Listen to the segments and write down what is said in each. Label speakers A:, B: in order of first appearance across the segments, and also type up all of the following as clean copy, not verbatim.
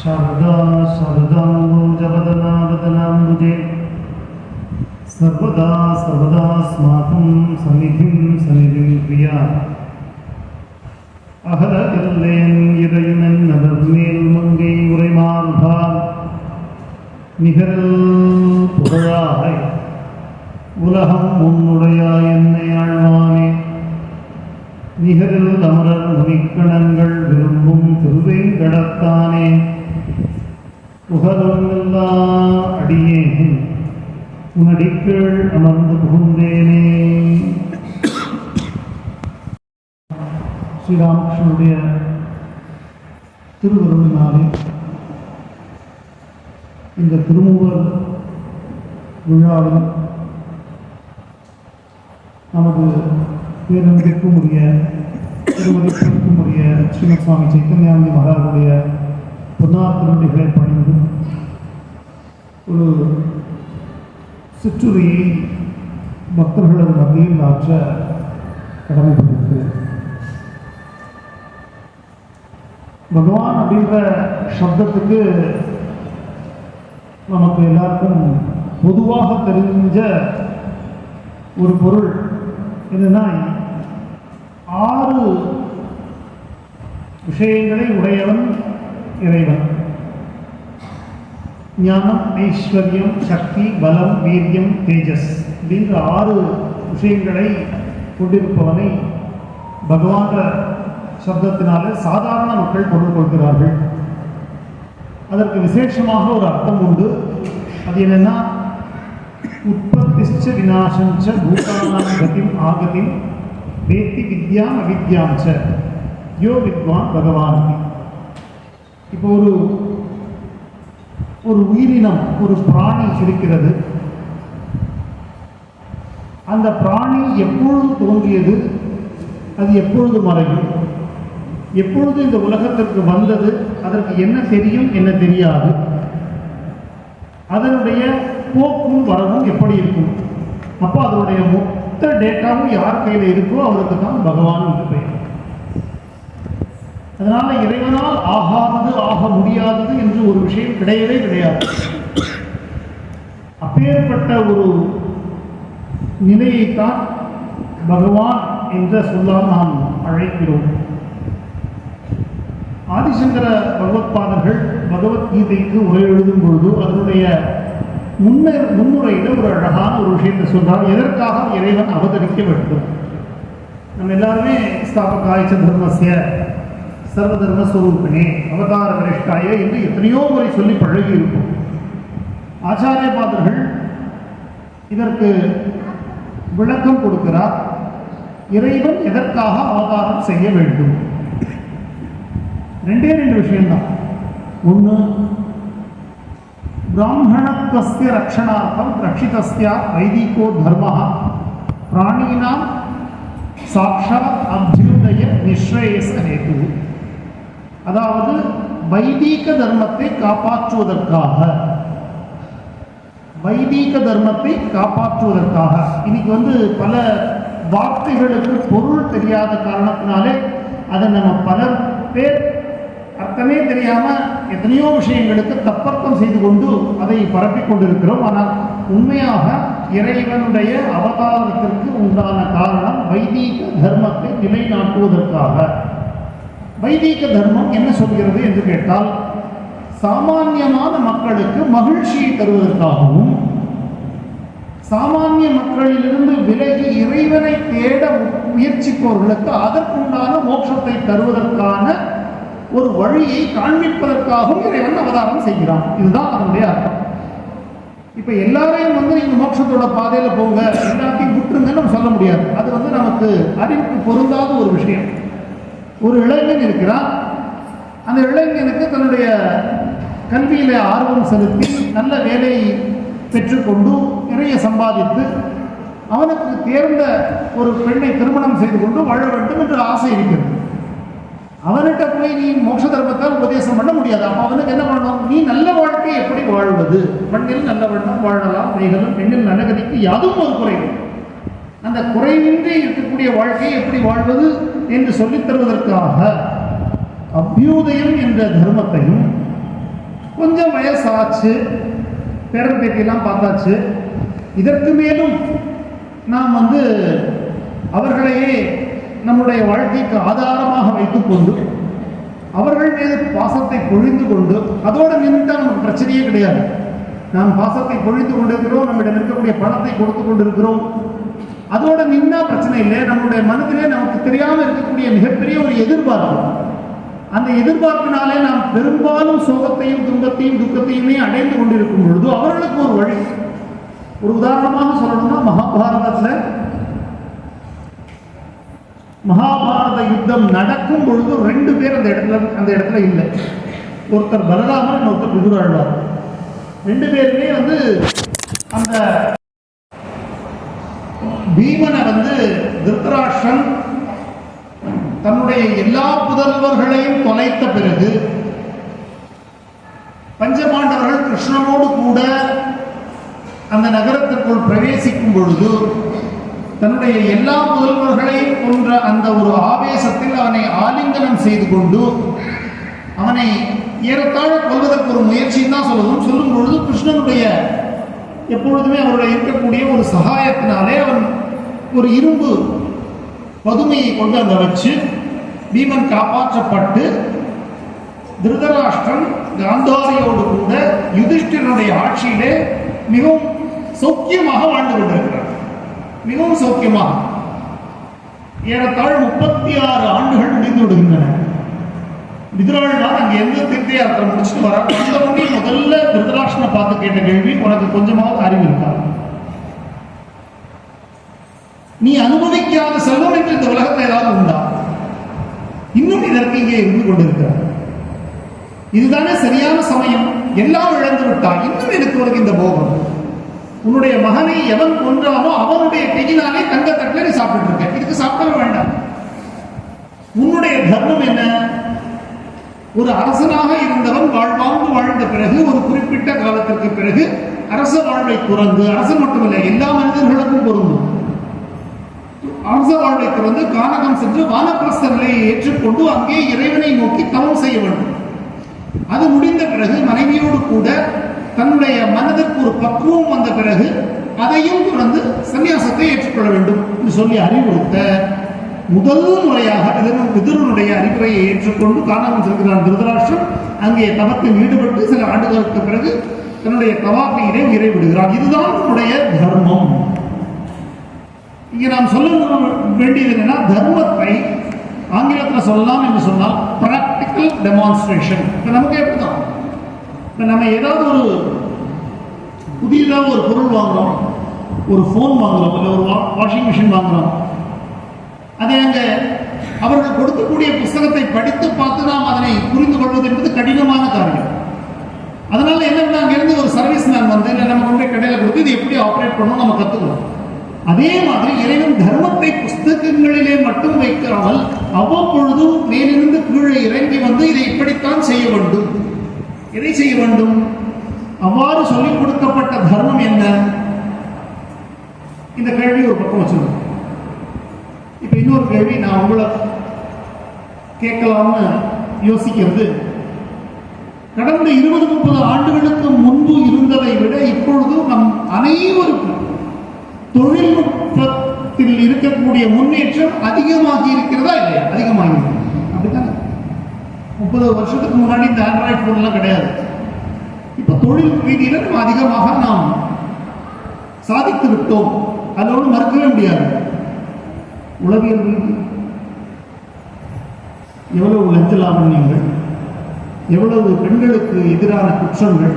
A: शारदा शारदाम्बुजवदनावदनाम्बुजे सर्वदा सर्वदास्माकं सन्निधिं प्रिया அகலகல்லேன் இறையுமென் நகர்மேல் மங்கை உரைமார்பால் நிகரில் புகழாய் உலகம் உன்னுடையாய் என்னை ஆழ்வானே நிகரில் அமரர் முனிக்கணங்கள் விரும்பும் திருவேங்கடத்தானே புகழும் எல்லா அடியேன் உனடிக்கீழ் அமர்ந்து புகுந்தேனே. ஸ்ரீராமகிருஷ்ணனுடைய திருவருளினாலே இந்த திருமூவர் விழாவில் நமது பேரன்பிற்கும் உரிய திருமதிப்பிற்கும் உரிய ஸ்ரீமத் சுவாமி சைத்தன்யானந்த மகாராஜுடைய பொன்னார் திருவடிகளை பணிந்து ஒரு சிற்றுரையை பக்தர்களது மத்தியில் ஆற்ற கடமைப்பட்டிருக்கிறது. பகவான் அப்படின்ற சப்தத்துக்கு நமக்கு எல்லாருக்கும் பொதுவாக தெரிஞ்ச ஒரு பொருள் என்னன்னா, 6 விஷயங்களை உடையவன் இறைவன். ஞானம், ஐஸ்வர்யம், சக்தி, பலம், வீரியம், தேஜஸ் அப்படின்ற 6 விஷயங்களை கொண்டிருப்பவனை பகவான் சப்தத்தினாலே சாதாரண மக்கள் பொருள் கொள்கிறார்கள். அதற்கு விசேஷமாக ஒரு அர்த்தம் உண்டு. அது என்னன்னா, உற்பத்திச்ச விநாசஞ்ச பூதானாம் கதிம் ஆகதிம் வேத்தி வித்யாம் அவித்யாம் ச யோ வித்வான் பகவான். இப்போ ஒரு உயிரினம், ஒரு பிராணி இருக்கிறது. அந்த பிராணி எப்பொழுது தோன்றியது, அது எப்பொழுது மறையும், எப்பொழுது இந்த உலகத்திற்கு வந்தது, அதற்கு என்ன தெரியும் என்ன தெரியாது, அதனுடைய போக்கும் வரவும் எப்படி இருக்கும். அப்போ அதனுடைய மொத்த டேட்டாவும் யார் கையில் இருக்கோ அவருக்கு தான் பகவான் என்று பெயர். அதனால இறைவனால் ஆகாதது ஆக முடியாதது என்று ஒரு விஷயம் கிடையவே கிடையாது. அப்பேற்பட்ட ஒரு நிலையைத்தான் பகவான் என்ற சொல்லால் நாம் அழைக்கிறோம். ஆதிசங்கர பகவத்பாதர்கள் பகவத்கீதைக்கு உரை எழுதும் பொழுது அதனுடைய முன்னுரையில் ஒரு அழகான ஒரு விஷயத்தை சொல்றார். எதற்காக இறைவன் அவதரிக்க வேண்டும்? நம்ம எல்லாருமே ஸ்தாபகாய்ச்ச தர்மஸ்ய சர்வதர்ம ஸ்வரூபிணே அவதார விரஷ்டாய என்று எத்தனையோ முறை சொல்லி பழகி இருக்கும். ஆச்சாரிய பாதர்கள் இதற்கு விளக்கம் கொடுக்கிறார். இறைவன் எதற்காக அவதாரம் செய்ய வேண்டும்? 2 விஷயம்தான். ஒன்று, பிராமணத்வஸ்ய ரக்ஷணார்த்தம் ரக்ஷிதஸ்ய வைதிகோ தர்மः பிராணீனாம் சாக்ஷாத் அபியுதய நிஸ்ரேயஸ ஹேது. அதாவது வைதிக தர்மத்தை காப்பாற்றுவதற்காக, இன்னைக்கு பல வார்த்தைகளுக்கு பொருள் தெரியாத காரணத்தினாலே அதை நம்ம பல பேர் அர்த்தமே தெரியாம எத்தனையோ விஷயங்களுக்கு தப்பர்த்தம் செய்து கொண்டு அதை பரப்பிக் கொண்டிருக்கிறோம். ஆனால் உண்மையாக இறைவனுடைய அவதாரத்திற்கு உண்டான காரணம் வைதீக தர்மத்தை நிலைநாட்டுவதற்காக. வைதீக தர்மம் என்ன சொல்கிறது என்று கேட்டால், சாமானியமான மக்களுக்கு மகிழ்ச்சியை தருவதற்காகவும், சாமானிய மக்களிலிருந்து விலகி இறைவனை தேட முயற்சிப்பவர்களுக்கு அதற்குண்டான மோட்சத்தை தருவதற்கான ஒரு வழியை காண்பிப்பதற்காகவும் இறைவன் அவதாரம் செய்கிறான். இதுதான் அதனுடைய அர்த்தம். இப்ப எல்லாரையும் நீங்க மோட்சத்தோட பாதையில போங்க, எல்லாத்தையும் விட்டுருங்கன்னு நம்ம சொல்ல முடியாது. அது நமக்கு அறிவுக்கு பொருந்தாத ஒரு விஷயம். ஒரு இளைஞன் இருக்கிறான். அந்த இளைஞனுக்கு தன்னுடைய கல்வியில ஆர்வம் செலுத்தி நல்ல வேலையை பெற்றுக்கொண்டு நிறைய சம்பாதித்து அவனுக்கு தேர்ந்த ஒரு பெண்ணை திருமணம் செய்து கொண்டு வாழ வேண்டும் என்று ஆசை இருக்கிறது. அவன்கிட்ட போய் நீ மோட்ச தர்மத்தை உபதேசம் பண்ண முடியாது. அப்போ அவனுக்கு என்ன பண்ணணும்? நீ நல்ல வாழ்க்கை எப்படி வாழ்வது, மண்ணில் நல்ல வண்ணம் வாழலாம், வைகளும் பெண்ணில் நல்லகதிக்கு யாதும் ஒரு குறைவு, அந்த குறைவின்றி இருக்கக்கூடிய வாழ்க்கையை எப்படி வாழ்வது என்று சொல்லித் தருவதற்காக அபியூதயம் என்ற தர்மத்தையும், கொஞ்சம் வயசாச்சு, பேரன் பேட்டியெல்லாம் பார்த்தாச்சு, இதற்கு மேலும் நாம் அவர்களையே நம்முடைய வாழ்க்கைக்கு ஆதாரமாக வைத்துக்கொண்டு அவர்கள் மீது பாசத்தை பொழிந்து கொண்டு அதோடு நின்றுட்டால் நமக்கு பிரச்சனையே கிடையாது. நாம் பாசத்தை பொழிந்து கொண்டிருக்கிறோம், நம்மிடம் இருக்கக்கூடிய பணத்தை கொடுத்து கொண்டிருக்கிறோம், அதோட நின்னா பிரச்சனை இல்லை. நம்முடைய மனதிலே நமக்கு தெரியாமல் இருக்கக்கூடிய மிகப்பெரிய ஒரு எதிர்பார்ப்பு, அந்த எதிர்பார்ப்பினாலே நாம் பெரும்பாலும் சோகத்தையும் துன்பத்தையும் துக்கத்தையுமே அடைந்து கொண்டிருக்கும் பொழுது அவர்களுக்கு ஒரு வழி. ஒரு உதாரணமாக சொல்லணும்னா, மகாபாரத யுத்தம் நடக்கும் பொழுது 2 பேர் அந்த இடத்துல இல்லை. ஒருத்தர் பலராமர், ஒருத்தர் விதுராழ்வார். 2 பேருமே அந்த பீமனை திருத்தராஷ்டிரன் தன்னுடைய எல்லா புதல்வர்களையும் தொலைத்த பிறகு பஞ்சபாண்டவர்கள் கிருஷ்ணனோடு கூட அந்த நகரத்திற்குள் பிரவேசிக்கும் பொழுது தன்னுடைய எல்லா புதல்வர்களையும் கொன்ற அந்த ஒரு ஆவேசத்தில் அவனை ஆலிங்கனம் செய்து கொண்டு அவனை ஏறத்தாழ கொள்வதற்கு ஒரு முயற்சின்னு தான் சொல்லும் பொழுது கிருஷ்ணனுடைய எப்பொழுதுமே அவருடைய இருக்கக்கூடிய ஒரு சகாயத்தினாலே அவன் ஒரு இரும்பு பதுமையை கொண்டு அங்கே வச்சு பீமன் காப்பாற்றப்பட்டு திருதராஷ்டிரன் காந்தாரியோடு கூட யுதிஷ்டிரனுடைய ஆட்சியிலே மிகவும் சௌக்கியமாக வாழ்ந்து கொண்டிருக்கிறார். மிகவும் சௌக்கியமாக ஏறத்தாழ 36 ஆண்டுகள் முடிந்து விடுகின்றன. விதுராழ்வான் அங்கே எந்த தீர்த்த யாத்திரை முடிச்சுட்டு வர வந்தவனே முதல்ல திருதராஷ்டிரனை பார்த்து கேட்ட கேள்வி, உனக்கு கொஞ்சமாவது அறிவு இருக்கா? நீ அனுபவிக்காத செல்வம் என்று இந்த உலகத்தில் ஏதாவது உண்டா? இன்னும் இதற்கு இங்கே இருந்து கொண்டிருக்கிறார். இதுதானே சரியான சமயம், எல்லாம் இழந்து விட்டான், இன்னும் எனக்கு உனக்கு இந்த போகம். உன்னுடைய மகனை எவன் கொன்றானோ அவனுடைய கையினாலே தங்கத்தட்டில் நீ சாப்பிட்டு இருக்க, இதுக்கு சாப்பிடவே வேண்டாம். உன்னுடைய தர்மம் என்ன? ஒரு அரசனாக இருந்தவன் வாழ்ந்த பிறகு ஒரு குறிப்பிட்ட காலத்திற்கு பிறகு அரச வாழ்வை துறந்து, அரசன் மட்டுமில்லை எல்லா மனிதர்களுக்கும் பொருந்தும், அரச வாழ்வை துறந்து கானகம் சென்று வானப்பிரஸ்த நிலையை ஏற்றுக்கொண்டு அங்கே இறைவனை நோக்கி தவம் செய்ய வேண்டும். அது முடிந்த பிறகு மனைவியோடு கூட தன்னுடைய மனதிற்கு ஒரு பக்குவம் வந்த பிறகு அதையும் துறந்து சன்னியாசத்தை ஏற்றுக்கொள்ள வேண்டும் என்று சொல்லி அறிவுறுத்த முதல் முறையாக விதுரனுடைய அறிவுரையை ஏற்றுக்கொண்டு கானகம் செல்கிறான் திருதராஷ்டிரன். அங்கே தவத்தில் ஈடுபட்டு சில ஆண்டுகளுக்கு பிறகு தன்னுடைய தவாக்கையிலே உயிரை விடுகிறான். இதுதான் நம்முடைய தர்மம். இங்கே நாம் சொல்ல வேண்டியது என்னன்னா, தர்மத்தை ஆங்கிலத்தில் சொல்லலாம் என்று சொன்னால் பிராக்டிக்கல் டெமான்ஸ்ட்ரேஷன். இப்போ நமக்கு எப்படிதான், இப்போ நம்ம ஏதாவது ஒரு புதியதாக ஒரு பொருள் வாங்குறோம், ஒரு ஃபோன் வாங்குறோம், இல்லை ஒரு வாஷிங் மிஷின் வாங்குறோம், அதை அங்கே அவர்கள் கொடுக்கக்கூடிய புத்தகத்தை படித்து பார்த்து நாம் அதனை புரிந்து கொள்வது என்பது கடினமான காரியம். அதனால என்ன, அங்கிருந்து ஒரு சர்வீஸ் மேன் இல்லை நம்ம கொண்டு கடையில் கொடுத்து இது எப்படி ஆப்ரேட் பண்ணணும் நம்ம கற்றுக்கணும். அதே மாதிரி இறைவன் தர்மத்தை புஸ்தகங்களிலே மட்டும் வைக்காமல் அவ்வப்பொழுதும் மேலிருந்து கீழே இறங்கி இதை இப்படித்தான் செய்ய வேண்டும். எதை செய்ய வேண்டும்? அவ்வாறு சொல்லிக் கொடுக்கப்பட்ட தர்மம் என்ன? இந்த கேள்வி ஒரு பக்கம் வச்சிருக்கோம். இப்ப இன்னொரு கேள்வி நான் உங்களை கேட்கலாம்னு யோசிக்கிறது, கடந்த 20-30 ஆண்டுகளுக்கு முன்பு இருந்ததை விட இப்பொழுது நம் அனைவருக்கும் தொழில்நுட்பத்தில் இருக்கக்கூடிய முன்னேற்றம் அதிகமாகி இருக்கிறதா இல்லையா? அதிகமாகி அப்படித்தானே. 30 வருஷத்துக்கு முன்னாடி இந்த ஆண்ட்ராய்டு போன்லாம் கிடையாது. இப்ப தொழில் ரீதியில நம்ம அதிகமாக நாம் சாதித்து விட்டோம், அதோடு மறுக்கவே முடியாது. உளவியல் ரீதி எவ்வளவு லஞ்ச லாவண்யங்கள், எவ்வளவு பெண்களுக்கு எதிரான குற்றங்கள்,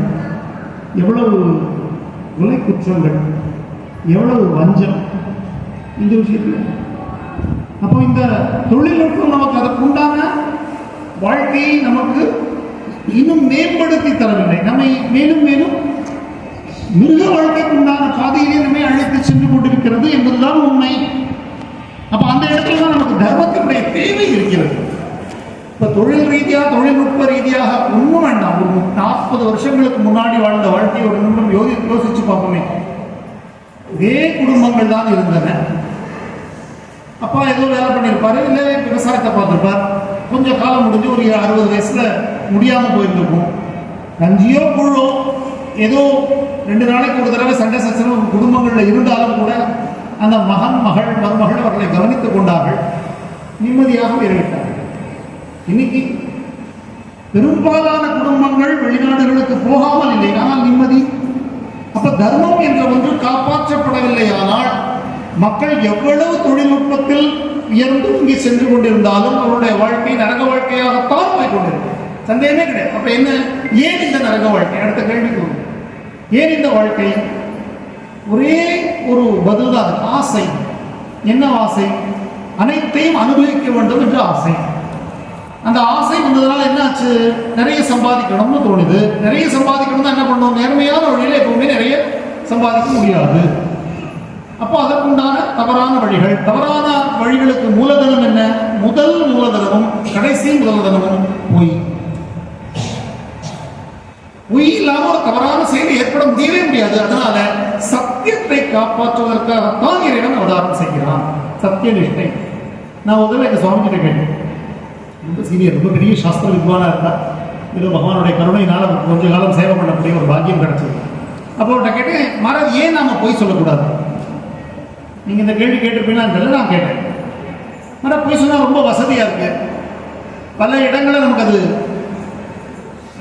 A: எவ்வளவு கொலை குற்றங்கள், எவ்வளவு வஞ்சம் இந்த விஷயத்தில். அப்போ இந்த தொழில்நுட்பம் நமக்கு அதற்குண்டான வாழ்க்கையை நமக்கு இன்னும் மேம்படுத்தி தரவில்லை, நம்மை மேலும் மேலும் மிருக வாழ்க்கைக்கு உண்டான பாதையிலே நம்மை அழைத்து சென்று கொண்டிருக்கிறது என்பதுதான் உண்மை. அப்ப அந்த இடத்துல தான் நமக்கு தர்மத்தினுடைய தேவை இருக்கிறது. இப்ப தொழில் ரீதியாக, தொழில்நுட்ப ரீதியாக ஒன்றும் வேண்டாம். ஒரு 40 வருஷங்களுக்கு முன்னாடி வாழ்ந்த வாழ்க்கையை ஒரு நிமிடம் யோசிச்சு பார்ப்போமே. இதே குடும்பங்கள் தான் இருந்தன. அப்பா ஏதோ வேலை பண்ணியிருப்பாரு, இல்லை விவசாயத்தை பார்த்துருப்பார். கொஞ்சம் காலம் முடிஞ்சு ஒரு 60 வயசுல முடியாமல் போயிருந்திருக்கும். கஞ்சியோ புழோ ஏதோ 2 நாளைக்கு ஒரு தடவை சண்டை சச்சரவு குடும்பங்களில் இருந்தாலும் கூட அந்த மகன், மகள், மருமகள் அவர்களை கவனித்துக் கொண்டார்கள், நிம்மதியாக நிறைவேற்றார்கள். இன்னைக்கு பெரும்பாலான குடும்பங்கள் வெளிநாடுகளுக்கு போகாமல் இல்லை, ஆனால் நிம்மதி. அப்ப தர்மம் என்ற ஒன்று காப்பாற்றப்படவில்லை. ஆனால் மக்கள் எவ்வளவு தொழில்நுட்பத்தில் உயர்ந்து இங்கே சென்று கொண்டிருந்தாலும் அவருடைய வாழ்க்கை நரக வாழ்க்கையாகத்தான் போய் கொண்டிருக்கு, சந்தேகமே கிடையாது. அப்ப என்ன, ஏன் இந்த நரக வாழ்க்கை? அடுத்த கேள்வி, ஏன் இந்த வாழ்க்கை? ஒரே ஒரு பதில் தான், ஆசை. என்ன ஆசை? அனைத்தையும் அனுபவிக்க வேண்டும் என்ற ஆசை. அந்த ஆசை வந்ததுனால என்னாச்சு? நிறைய சம்பாதிக்கணும்னு தோணுது. நிறைய சம்பாதிக்கணும் என்ன பண்ணணும்? நேர்மையான வழியில் எப்பவுமே நிறைய சம்பாதிக்க முடியாது. அப்போ அதற்குண்டான தவறான வழிகள். தவறான வழிகளுக்கு மூலதனம் என்ன? முதல் மூலதனமும் கடைசி மூலதனமும் பொய். பொய் இல்லாம ஒரு தவறான செயல் ஏற்பட முடியவே முடியாது. அதனால சத்தியத்தை காப்பாற்றுவதற்காகத்தான் இறைவன் அவதாரம் செய்கிறான். சத்திய நிஷ்டை. நான் முதல்ல எங்க சுவாமி கிட்ட கேட்டேன், ரொம்ப சீனியர், ரொம்ப பெரிய சாஸ்திர வித்வானா இருந்தா, இது பகவானுடைய கருணையினால் கொஞ்ச காலம் சேவை பண்ணக்கூடிய ஒரு பாக்கியம் கிடைச்சது. அப்போ அவர்கிட்ட கேட்டேன், மகாராஜ் ஏன் நாம பொய் சொல்லக்கூடாது? நீங்க இந்த கேள்வி கேட்டிருப்பீங்களான்னு நான் கேட்டேன். ஆனால் பொய் சொன்னா ரொம்ப வசதியா இருக்கு, பல இடங்களில் நமக்கு அது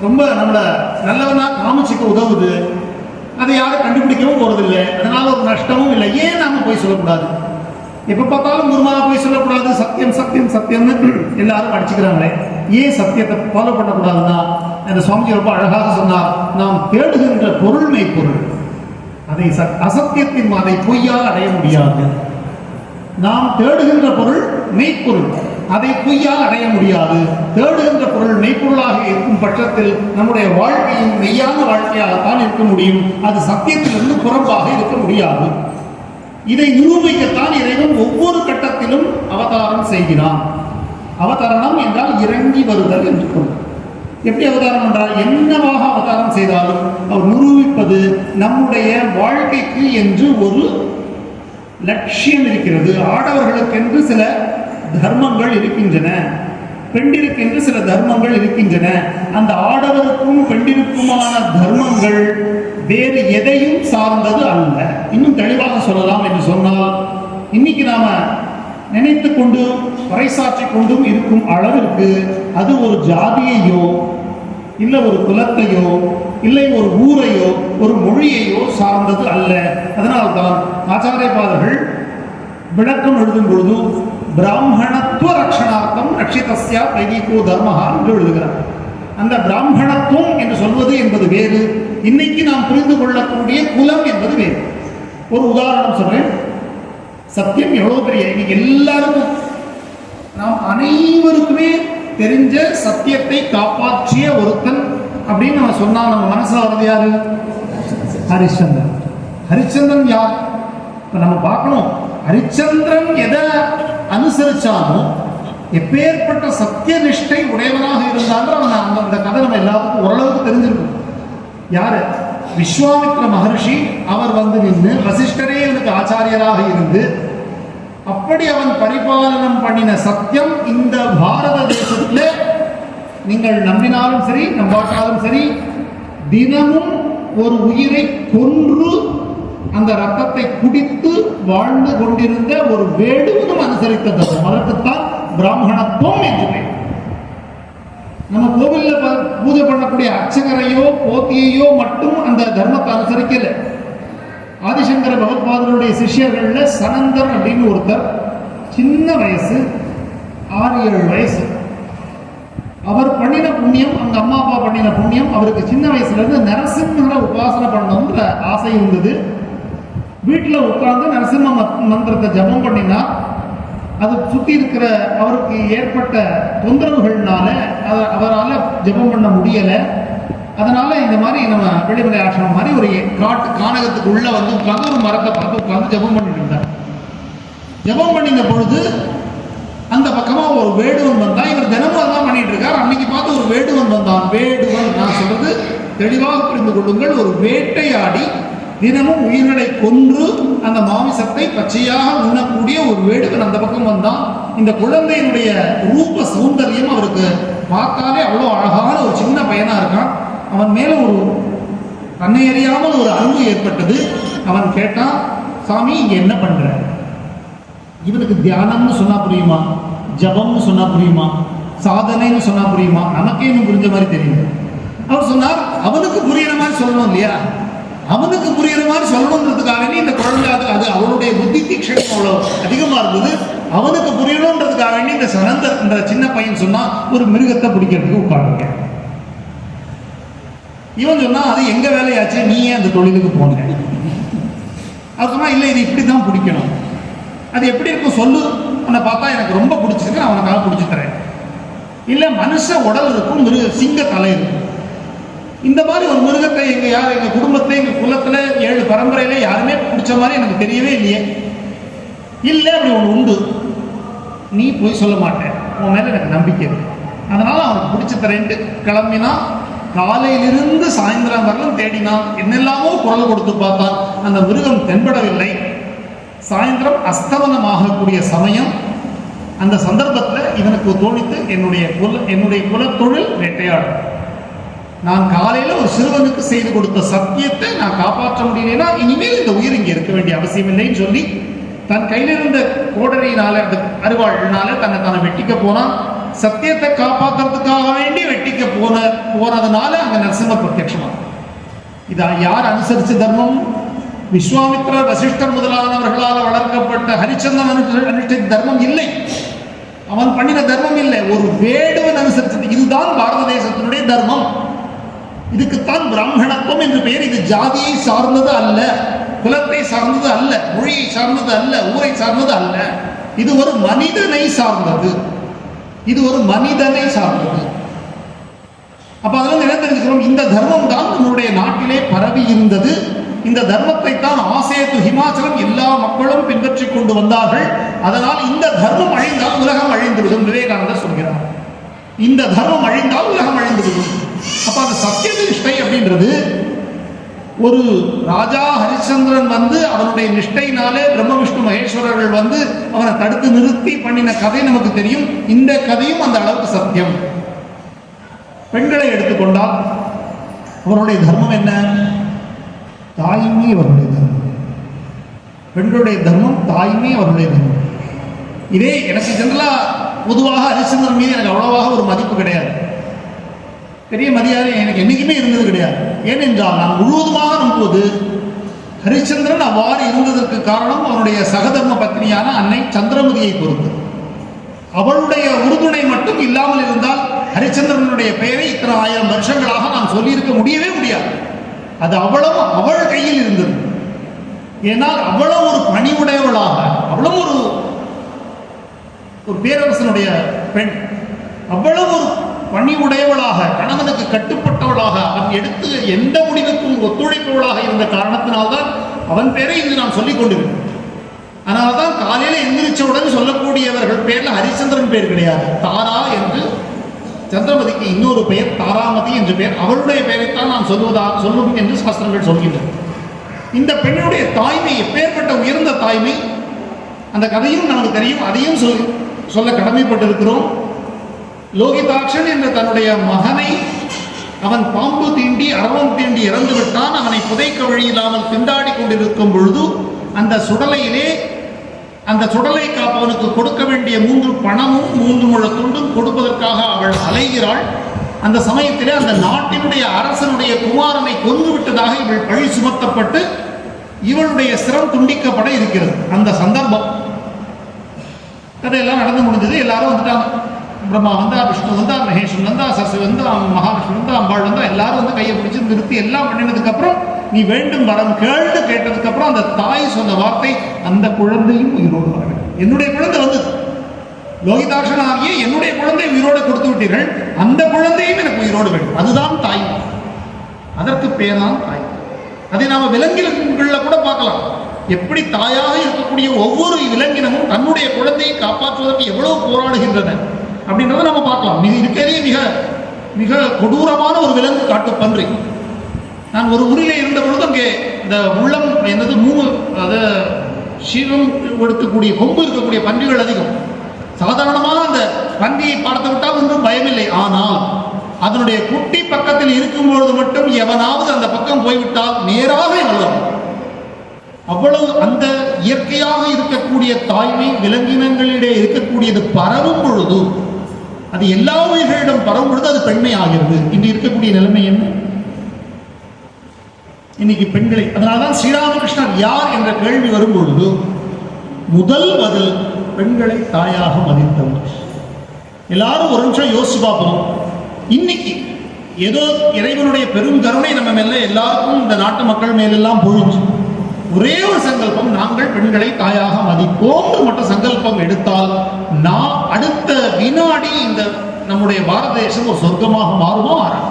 A: ரொம்ப நம்மளை நல்லவனா காமிச்சிக்க உதவுது, அதை யாரும் கண்டுபிடிக்கவும் போறதில்லை, அதனால ஒரு நஷ்டமும் இல்லை. ஏன் நாம போய் சொல்லக்கூடாது? எப்ப பார்த்தாலும் குருமாவை போய் சொல்லக்கூடாது, சத்தியம் சத்தியம் சத்தியம்னு எல்லாரும் அடிச்சுக்கிறாங்களே, ஏன் சத்தியத்தை ஃபாலோ பண்ணக்கூடாதுன்னா, அந்த சுவாமி ரொம்ப அழகாக சொன்னார், நாம் தேடுகின்ற பொருள் மெய்ப்பொருள், அதை அசத்தியத்தின் அதை பொய்யால் அடைய முடியாது. நாம் தேடுகின்ற பொருள் மெய்ப்பொருள், அதை பொய்யால் அடைய முடியாது. தேடுகின்ற பொருள் மெய்ப்பொருளாக இருக்கும் பட்சத்தில் நம்முடைய வாழ்க்கையும் மெய்யான வாழ்க்கையாகத்தான் இருக்க முடியும். அது சத்தியத்திலிருந்து புறம்பாக இருக்க முடியாது. இதை நிரூபிக்கத்தான் இறைவன் ஒவ்வொரு கட்டத்திலும் அவதாரம் செய்கிறான். அவதாரணம் என்றால் இறங்கி வருதல் என்று பொருள். எப்படி அவதாரம் என்றால், என்னவாக அவதாரம் செய்தாலும் அவர் நிரூபிப்பது நம்முடைய வாழ்க்கைக்கு என்று ஒரு லட்சியம் இருக்கிறது. ஆடவர்களுக்கென்று சில தர்மங்கள் இருக்கின்றன, பெண்டிற்கென்று சில தர்மங்கள் இருக்கின்றன. அந்த ஆடவருக்கும் பெண்டிற்குமான தர்மங்கள் வேறு எதையும் சார்ந்தது அல்ல. இன்னும் தெளிவாக சொல்லலாம் என்று சொன்னால், இன்னைக்கு நாம நினைத்து கொண்டு பறைசாற்றி கொண்டும் இருக்கும் அளவிற்கு அது ஒரு ஜாதியையோ இல்லை ஒரு குலத்தையோ இல்லை ஒரு ஊரையோ ஒரு மொழியையோ சார்ந்தது அல்ல. அதனால்தான் ஆச்சாரியபாதர்கள் விளக்கம் எழுதும் பொழுது பிராமணத்துவ ரட்சணார்த்தம் ரட்சிதஸ்யா வைதிகோ தர்மஹா என்று எழுதுகிறார். அந்த பிராமணத்துவம் என்று சொல்வது என்பது வேறு, இன்னைக்கு நாம் புரிந்து கொள்ளக்கூடிய குலம் என்பது வேறு. ஒரு உதாரணம் சொல்றேன். சத்தியம் எவ்வளவு பெரிய, இன்னைக்கு எல்லாருக்கும் நாம் அனைவருக்குமே தெரிஞ்ச சத்தியத்தை காப்பாற்றிய ஒருத்தன் அப்படின்னு நம்ம சொன்னா நம்ம மனசுல வருது யாரு? ஹரிச்சந்திரன். ஹரிச்சந்திரன் யார்? இப்ப நம்ம பார்க்கணும், ஹரிச்சந்திரன் எதை அனுசரிச்சாலும் எப்பேற்பட்ட சத்திய நிஷ்டை உடையவனாக இருந்தாலும் அவன் அந்த கதை நம்ம எல்லாத்துக்கும் ஓரளவுக்கு தெரிஞ்சிருக்கும். யாரு? விஸ்வாமித்ர மகர்ஷி. அவர் வந்து நின்று வசிஷ்டரே எனக்கு ஆச்சாரியராக இருந்து அப்படி அவன் பரிபாலனம் பண்ணின சத்தியம் இந்த பாரத தேசத்தில் நீங்கள் நம்பினாலும் சரி நம்பாட்டாலும் சரி, தினமும் ஒரு உயிரை கொன்று அந்த ரத்தத்தை குடித்து வாழ்ந்து கொண்டிருந்த ஒரு வேடுவனும் அனுசரித்த தர்மம். அதற்குத்தான் பிராமணத்துவம் என்று பெயர். நம்ம கோவில்ல பூஜை பண்ணக்கூடிய அர்ச்சகரையோ போத்தியையோ மட்டும் அந்த தர்மத்தை அனுசரிக்கல. ஆதிசங்கர பகவத்பாதருடைய சிஷ்யர்கள்ல சனந்தர் அப்படின்னு ஒருத்தர், சின்ன வயசு 6-7 வயசு, அவர் பண்ணின புண்ணியம், அவங்க அம்மா அப்பா பண்ணின புண்ணியம், அவருக்கு சின்ன வயசுல இருந்து நரசிம்மரை உபாசனை பண்ணணும்ன்ற ஆசை இருந்தது. வீட்டில் உட்கார்ந்து நரசிம்ம மந்திரத்தை ஜபம் பண்ணினா அது சுற்றி இருக்கிற அவருக்கு ஏற்பட்ட தொந்தரவுகள்னால அவரால் ஜபம் பண்ண முடியலை. அதனால இந்த மாதிரி நம்ம வெளிமலை ஆசிரமம் மாதிரி ஒரு காட்டு கானகத்துக்கு உள்ள வந்து உட்காந்து ஒரு மரத்தை பார்த்து உட்காந்து ஜபம் பண்ணிட்டு இருந்தார். ஜபம் பண்ணின பொழுது அந்த பக்கமா ஒரு வேடுவன் வந்தான். இவர் தினமும் அதான் பண்ணிட்டு இருக்கார். அன்னைக்கு பார்த்து ஒரு வேடுவன் வந்தான். வேடுவன், நான் சொல்றது தெளிவாக புரிந்து கொள்ளுங்கள், ஒரு வேட்டையாடி தினமும் உயிர்களை கொன்று அந்த மாமிசத்தை பச்சையாக உண்ணக்கூடிய ஒரு வேடுவன் அந்த பக்கம் வந்தான். இந்த குழந்தையினுடைய ரூப சௌந்தரியம் அவருக்கு பார்த்தாலே அவ்வளோ அழகான ஒரு சின்ன பையனா இருக்கான். அவன் மேல ஒரு தன்னை அறியாமல் ஒரு அன்பு ஏற்பட்டது. அவன் கேட்டான், சாமி இங்க என்ன பண்ற? இவனுக்கு தியானம்னு சொன்னா புரியுமா, ஜபம்னு சொன்னா புரியுமா, சாதனைன்னு சொன்னா புரியுமா? நமக்கே இன்னும் புரிஞ்ச மாதிரி தெரியுது. அவர் சொன்னார், அவனுக்கு புரியுற மாதிரி சொல்லணும் இல்லையா, அவனுக்கு புரியுற மாதிரி சொல்லணுன்றதுக்காக இந்த குழந்தை அது அவனுடைய புத்தி தீட்சணம் அவ்வளோ அதிகமா இருந்தது. அவனுக்கு புரியணுன்றதுக்காக இந்த சனந்தர் என்ற சின்ன பையன் சொன்னா, ஒரு மிருகத்தை பிடிக்கிறதுக்கு உட்காந்துருக்க. இவன் சொன்னா, அது எங்க வேலையாச்சு, நீ ஏன் அந்த தொழிலுக்கு போன? அவர் சொன்னா, இல்லை இது இப்படிதான் பிடிக்கணும். அது எப்படி இருக்கும் சொல்லு, உன்னை பார்த்தா எனக்கு ரொம்ப பிடிச்சிருக்கு, நான் அவனுக்காக பிடிச்சி தரேன். இல்லை மனுஷ உடல் இருக்கும், சிங்க தலை இருக்கும். இந்த மாதிரி ஒரு மிருகத்தை எங்க குடும்பத்துல எங்க குலத்துல 7 பரம்பரையில யாருமே பிடிச்ச மாதிரி எனக்கு தெரியவே இல்லையே. இல்லை அப்படி ஒன்று உண்டு, நீ போய் சொல்ல மாட்டேன், உன் மேல எனக்கு நம்பிக்கை இருக்கு, அதனால அவனுக்கு பிடிச்சி தரேன்ட்டு கிளம்பினா. காலையிலிருந்து சாயந்தரம் வரலும் தேடினான், என்னெல்லாமோ குரல் கொடுத்து பார்த்தான், அந்த மிருகம் தென்படவில்லை. சாயந்தரம் அஸ்தமனமாகக்கூடிய சமயம், அந்த சந்தர்ப்பத்தில் இவனுக்கு தோணித்து, என்னுடைய குலத்தொழில் வேட்டையாடும். நான் காலையில் ஒரு சிறுவனுக்கு செய்து கொடுத்த சத்தியத்தை நான் காப்பாற்ற முடியலைன்னா இனிமேல் இந்த உயிர் இங்கே இருக்க வேண்டிய அவசியம் இல்லைன்னு சொல்லி தன் கையில் இருந்த கோடரியினால, அந்த அருவாளினால தன்னை வெட்டிக்க போனான். சத்தியத்தை காப்பாற்றுறதுக்காக வேண்டி வெட்டிக்க போனதுனால அங்க நரசிம்மர் பிரத்யட்சமா. இதா யார் அனுசரிச்ச தர்மம்? விஸ்வாமித்ரர், வசிஷ்டர் முதலானவர்களால் வளர்க்கப்பட்ட ஹரிச்சந்திரன் அனுஷ்டித்த தர்மம் இல்லை, அவன் பண்ணின தர்மம் இல்லை, ஒரு வேடுவன் அனுசரிச்சது. இதுதான் பாரத தேசத்தினுடைய தர்மம். இதுக்குத்தான் பிராமணத்துவம் என்று பெயர். இது ஜாதியை சார்ந்தது அல்ல, குலத்தை சார்ந்தது அல்ல, மொழியை சார்ந்தது அல்ல, ஊரை சார்ந்தது அல்ல. இது ஒரு மனிதனை சார்ந்தது, இது ஒரு மனிதனை சார்ந்தது. அப்ப அதெல்லாம் என்ன தெரிஞ்சுக்கிறோம்? இந்த தர்மம் தான் நம்முடைய நாட்டிலே பரவி இருந்தது. இந்த தர்மத்தை தான் ஆசேது ஹிமாச்சலம் எல்லா மக்களும் பின்பற்றி கொண்டு வந்தார்கள். அதனால் இந்த தர்மம் அழிந்தால் உலகம் அழிந்துவிடும். விவேகானந்தர் சொல்கிறார், இந்த தர்மம் அழிந்தால் உலகம் அழிந்துவிடும். அப்ப அந்த சத்தியநிஷ்டை அப்படின்றது, ஒரு ராஜா ஹரிச்சந்திரன் வந்து அவனுடைய நிஷ்டையினாலே பிரம்ம விஷ்ணு மகேஸ்வரர்கள் வந்து அவனை தடுத்து நிறுத்தி பண்ணின கதை நமக்கு தெரியும். இந்த கதையும் அந்த அளவுக்கு சத்தியம். பெண்களை எடுத்துக்கொண்டால் அவருடைய தர்மம் என்ன? தாய்மை அவருடைய தர்மம். பெண்களுடைய தர்மம் தாய்மை அவருடைய தர்மம். இதே எனக்கு ஜெனரலா பொதுவாக ஹரிச்சந்திரன் மீது எனக்கு அவ்வளவாக ஒரு மதிப்பு கிடையாது, பெரிய மரியாதை எனக்கு என்னைக்குமே இருந்தது கிடையாது. ஏனென்றால் நான் முழுவதுமாக நம்புவது ஹரிச்சந்திரன் அவ்வாறு இருந்ததற்கு காரணம் அவனுடைய சகதர்ம பத்னியான அன்னை சந்திரமதியை பொறுத்து. அவளுடைய உறுதுணை மட்டும் இல்லாமல் இருந்தால் ஹரிச்சந்திரனுடைய பெயரை இத்தனை 1000 வருஷங்களாக நான் சொல்லியிருக்க முடியவே முடியாது. அது அவ்வளவு அவள் கையில் இருந்தது. ஏனால் அவ்வளவு ஒரு பணிவுடையவளாக, அவ்வளவு ஒரு பேரரசனுடைய பெண், அவ்வளவு ஒரு பணிவுடையவளாக, கணவனுக்கு கட்டுப்பட்டவளாக, அவன் எடுத்து எந்த முடிவுக்கும் ஒத்துழைப்பவளாக இருந்த காரணத்தினால்தான் அவன் பேரை இன்று நான் சொல்லிக் கொண்டிருக்கிறேன். அதனால்தான் காலையில் எந்திரிச்சவுடன் சொல்லக்கூடியவர்கள் பேர்ல ஹரிச்சந்திரன் பேர் கிடையாது, தாரா என்று. சந்திரமதிக்கு இன்னொரு பெயர் தாராமதி என்று பெயர். அவளுடைய பெயரைத்தான் நான் சொல்லும் என்று சாஸ்திரங்கள் சொல்கின்றன. இந்த பெண்ணுடைய தாய்மை எப்பேற்பட்ட உயர்ந்த தாய்மை, அந்த கதையும் நமக்கு தெரியும், அதையும் சொல்ல கடமைப்பட்டிருக்கிறோம். லோகிதாட்சன் என்ற தன்னுடைய மகனை அவன் பாம்பு தீண்டி அரவம் தீண்டி இறந்து விட்டான். அவனை புதைக்க வழி இல்லாமல் திண்டாடி கொண்டிருக்கும் பொழுது அந்த சுடலையிலே அந்த சுடலை காப்பவனுக்கு கொடுக்க வேண்டிய 3 பணமும் 3 முழ துண்டும் கொடுப்பதற்காக அவள் அலைகிறாள். அந்த சமயத்திலே அந்த நாட்டினுடைய அரசனுடைய குமாரனை கொன்று விட்டதாக இவள் பழி சுமத்தப்பட்டு இவளுடைய சிரம் துண்டிக்கப்பட இருக்கிறது. அந்த சந்தர்ப்பம் கதையெல்லாம் நடந்து முடிஞ்சது. எல்லாரும் வந்துட்டாங்க. பிரம்மா வந்தா, விஷ்ணு வந்தா, மகேஸ்வரன் வந்தா, சசி வந்தா, மகாவிஷ்ணு வந்தா, அம்பாள் வந்தா, எல்லாரும் வந்து கையை பிடிச்சி நிறுத்தி எல்லாம் பண்ணினதுக்கு அப்புறம் நீ வேண்டும் வரம் கேள்வி கேட்டதுக்கு அப்புறம் அந்த தாய் சொன்ன வார்த்தை, அந்த குழந்தையும் உயிரோடு வர வேண்டும். என்னுடைய குழந்தை வந்தது, லோகிதாட்சன் ஆகிய என்னுடைய குழந்தை உயிரோடு கொடுத்து விட்டீர்கள், அந்த குழந்தையும் எனக்கு உயிரோடு வேண்டும். அதுதான் தாய். அதற்கு பேர் தான் தாய். அதை நாம விலங்கினங்கள்ல கூட பார்க்கலாம். எப்படி தாயாக இருக்கக்கூடிய ஒவ்வொரு விலங்கினமும் தன்னுடைய குழந்தையை காப்பாற்றுவதற்கு எவ்வளவு போராடுகின்றன அப்படின்றத நம்ம பார்க்கலாம். இருக்கிறதே மிக மிக கொடூரமான ஒரு விலங்கு காட்டு பன்றி. நான் ஒரு ஊரிலே இருந்த பொழுது அங்கே இந்த உள்ளம் என்னது அதை சீரம் எடுக்கக்கூடிய கொம்பு இருக்கக்கூடிய பன்றிகள் அதிகம். சாதாரணமாக அந்த பன்றியை பார்த்து விட்டால் ஒன்றும் பயமில்லை. ஆனால் அதனுடைய குட்டி பக்கத்தில் இருக்கும் பொழுது மட்டும் எவனாவது அந்த பக்கம் போய்விட்டால் நேராக வளரும். அவ்வளவு அந்த இயற்கையாக இருக்கக்கூடிய தாய்மை விலங்கினங்களிடையே இருக்கக்கூடியது பரவும் பொழுது, அது எல்லா உயிர்களிடம் பரவும் பொழுது அது பெண்மை ஆகிறது. இன்று இருக்கக்கூடிய நிலைமை என்ன? இன்னைக்கு பெண்களை, அதனால்தான் ஸ்ரீராமகிருஷ்ணர் யார் என்ற கேள்வி வரும் பொழுது முதல் பதில் பெண்களை தாயாக மதித்தவர். எல்லாரும் ஒரு நிமிஷம் யோசிச்சு பார்ப்போம். இன்னைக்கு ஏதோ இறைவனுடைய பெரும் கருணை நம்ம மேல எல்லாருக்கும் இந்த நாட்டு மக்கள் மேலெல்லாம் பொழிஞ்சு ஒரே ஒரு சங்கல்பம், நாங்கள் பெண்களை தாயாக மதிப்போம் மட்டும் சங்கல்பம் எடுத்தால் நான் அடுத்த வினாடி இந்த நம்முடைய பாரத தேசம் ஒரு சொர்க்கமாக மாறுமோ மாறாது.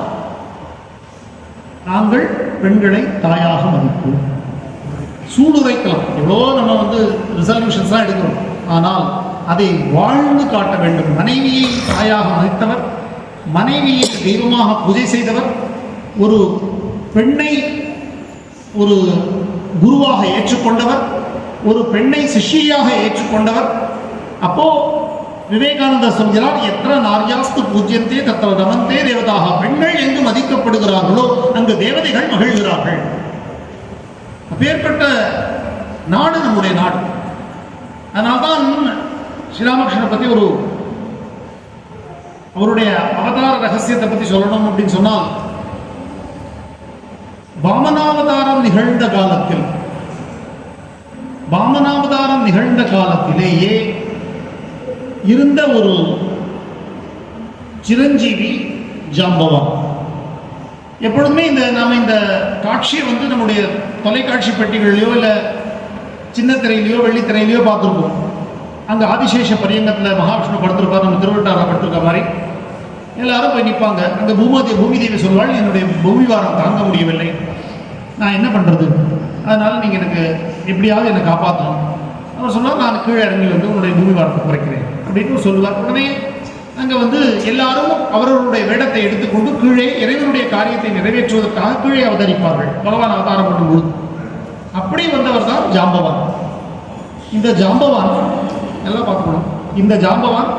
A: நாங்கள் பெண்களை தாயாக மதிப்போம். சூடுரைக்கலாம், எவ்வளோ நம்ம ரிசல்யூஷன்ஸ் தான் எடுக்கிறோம். ஆனால் அதை வாழ்ந்து காட்ட வேண்டும். மனைவியை தாயாக மதித்தவர், மனைவியை தெய்வமாக பூஜை செய்தவர், ஒரு பெண்ணை ஒரு குருவாக ஏற்றுக்கொண்டவர், ஒரு பெண்ணை சிஷ்யாக ஏற்றுக்கொண்டவர். அப்போ விவேகானந்தர் சொல்கிறார், எத்தனை நார்யாஸ்து பூஜ்யந்தே தத்திர ரமந்தே தேவதாக. பெண்கள் எங்கு மதிக்கப்படுகிறார்களோ அங்கு தேவதைகள் மகிழ்கிறார்கள். அப்பேற்பட்ட நாடு நம்முடைய நாடு. அதனால்தான் ஸ்ரீராமகிருஷ்ணனை பற்றி அவருடைய அவதார ரகசியத்தை பற்றி சொல்லணும் அப்படின்னு சொன்னால், வாமனாவதாரம் நிகழ்ந்த காலத்திலேயே இருந்த ஒரு சிரஞ்சீவி ஜாம்பவான். எப்பொழுதுமே நாம இந்த காட்சியை நம்முடைய தொலைக்காட்சி பெட்டிகளிலையோ இல்லை சின்ன திரையிலையோ வெள்ளித்திரையிலையோ பார்த்துருப்போம். அங்கே ஆதிசேஷ பரியங்கத்தில் மகாவிஷ்ணு படுத்திருப்பார், நம்ம திருவட்டார படுத்திருக்க மாதிரி எல்லாரும் போய் நிற்பாங்க. அங்கே பூமி தேவி சொல்வாள், என்னுடைய பூமிவாரம் தாங்க முடியவில்லை, நான் என்ன பண்ணுறது, அதனால் நீங்கள் எனக்கு எப்படியாவது என்னை காப்பாற்றணும். அவர் சொன்னால், நான் கீழே இறங்கி உன்னுடைய பூமிவாரத்தை குறைக்கிறேன் அப்படின்னு சொல்லுவார். உடனே அங்கே எல்லாரும் அவர்களுடைய வேடத்தை எடுத்துக்கொண்டு கீழே இறைவனுடைய காரியத்தை நிறைவேற்றுவதற்காக கீழே அவதரிப்பார்கள் பகவான் அவதாரம் பண்ணும்போது. அப்படி வந்தவர் தான் ஜாம்பவான். இந்த ஜாம்பவான் எல்லாம் பார்க்கணும். இந்த ஜாம்பவான்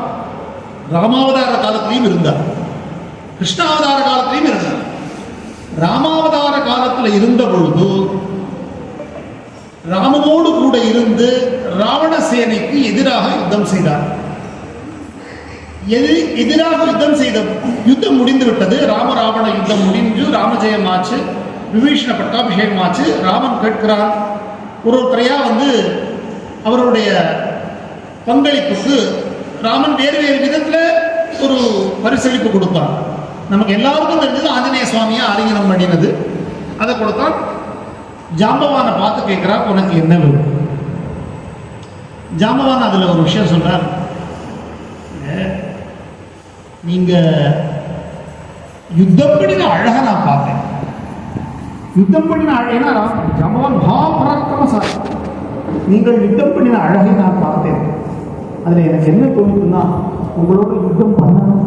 A: ராமாவதார காலத்திலையும் இருந்தார், கிருஷ்ணாவதார காலத்திலையும் இருந்தார். ராமாவதார காலத்தில் இருந்த பொழுது ராமனோடு கூட இருந்து ராவண சேனைக்கு எதிராக யுத்தம் செய்தார். எதிராக யுத்தம் முடிந்து விட்டது. ராமராவண யுத்தம் முடிஞ்சு ராமஜெயம் ஆச்சு, விபீஷண பட்டாபிஷேகம் ஆச்சு. ராமன் கேட்கிறார், ஒருத்தரையா அவருடைய பங்களிப்புக்கு ராமன் வேறு வேறு விதத்தில் ஒரு பரிசளிப்பு கொடுத்தான். நமக்கு எல்லாருக்கும் தெரிஞ்சது ஆஞ்சநேய சுவாமியா ஆலிங்கனம் பண்ணினது, அதை கொடுத்தான். ஜாம்பவானை பார்த்து கேட்கிறா, உனக்கு என்ன வேணும்? ஜாம்பவான் அதுல ஒரு விஷயம் சொல்றார், நீங்க யுத்தம் பண்ணின அழகை நான் பார்த்தேன். யுத்தம் பண்ணின அழகா ஜாம்பவான் மகாபராக்கிரமசாலி. நீங்கள் யுத்தம் பண்ணின அழகை நான் பார்த்தேன். அதுல எனக்கு என்ன தோணுதுன்னா, உங்களோட யுத்தம் பண்ணணும்.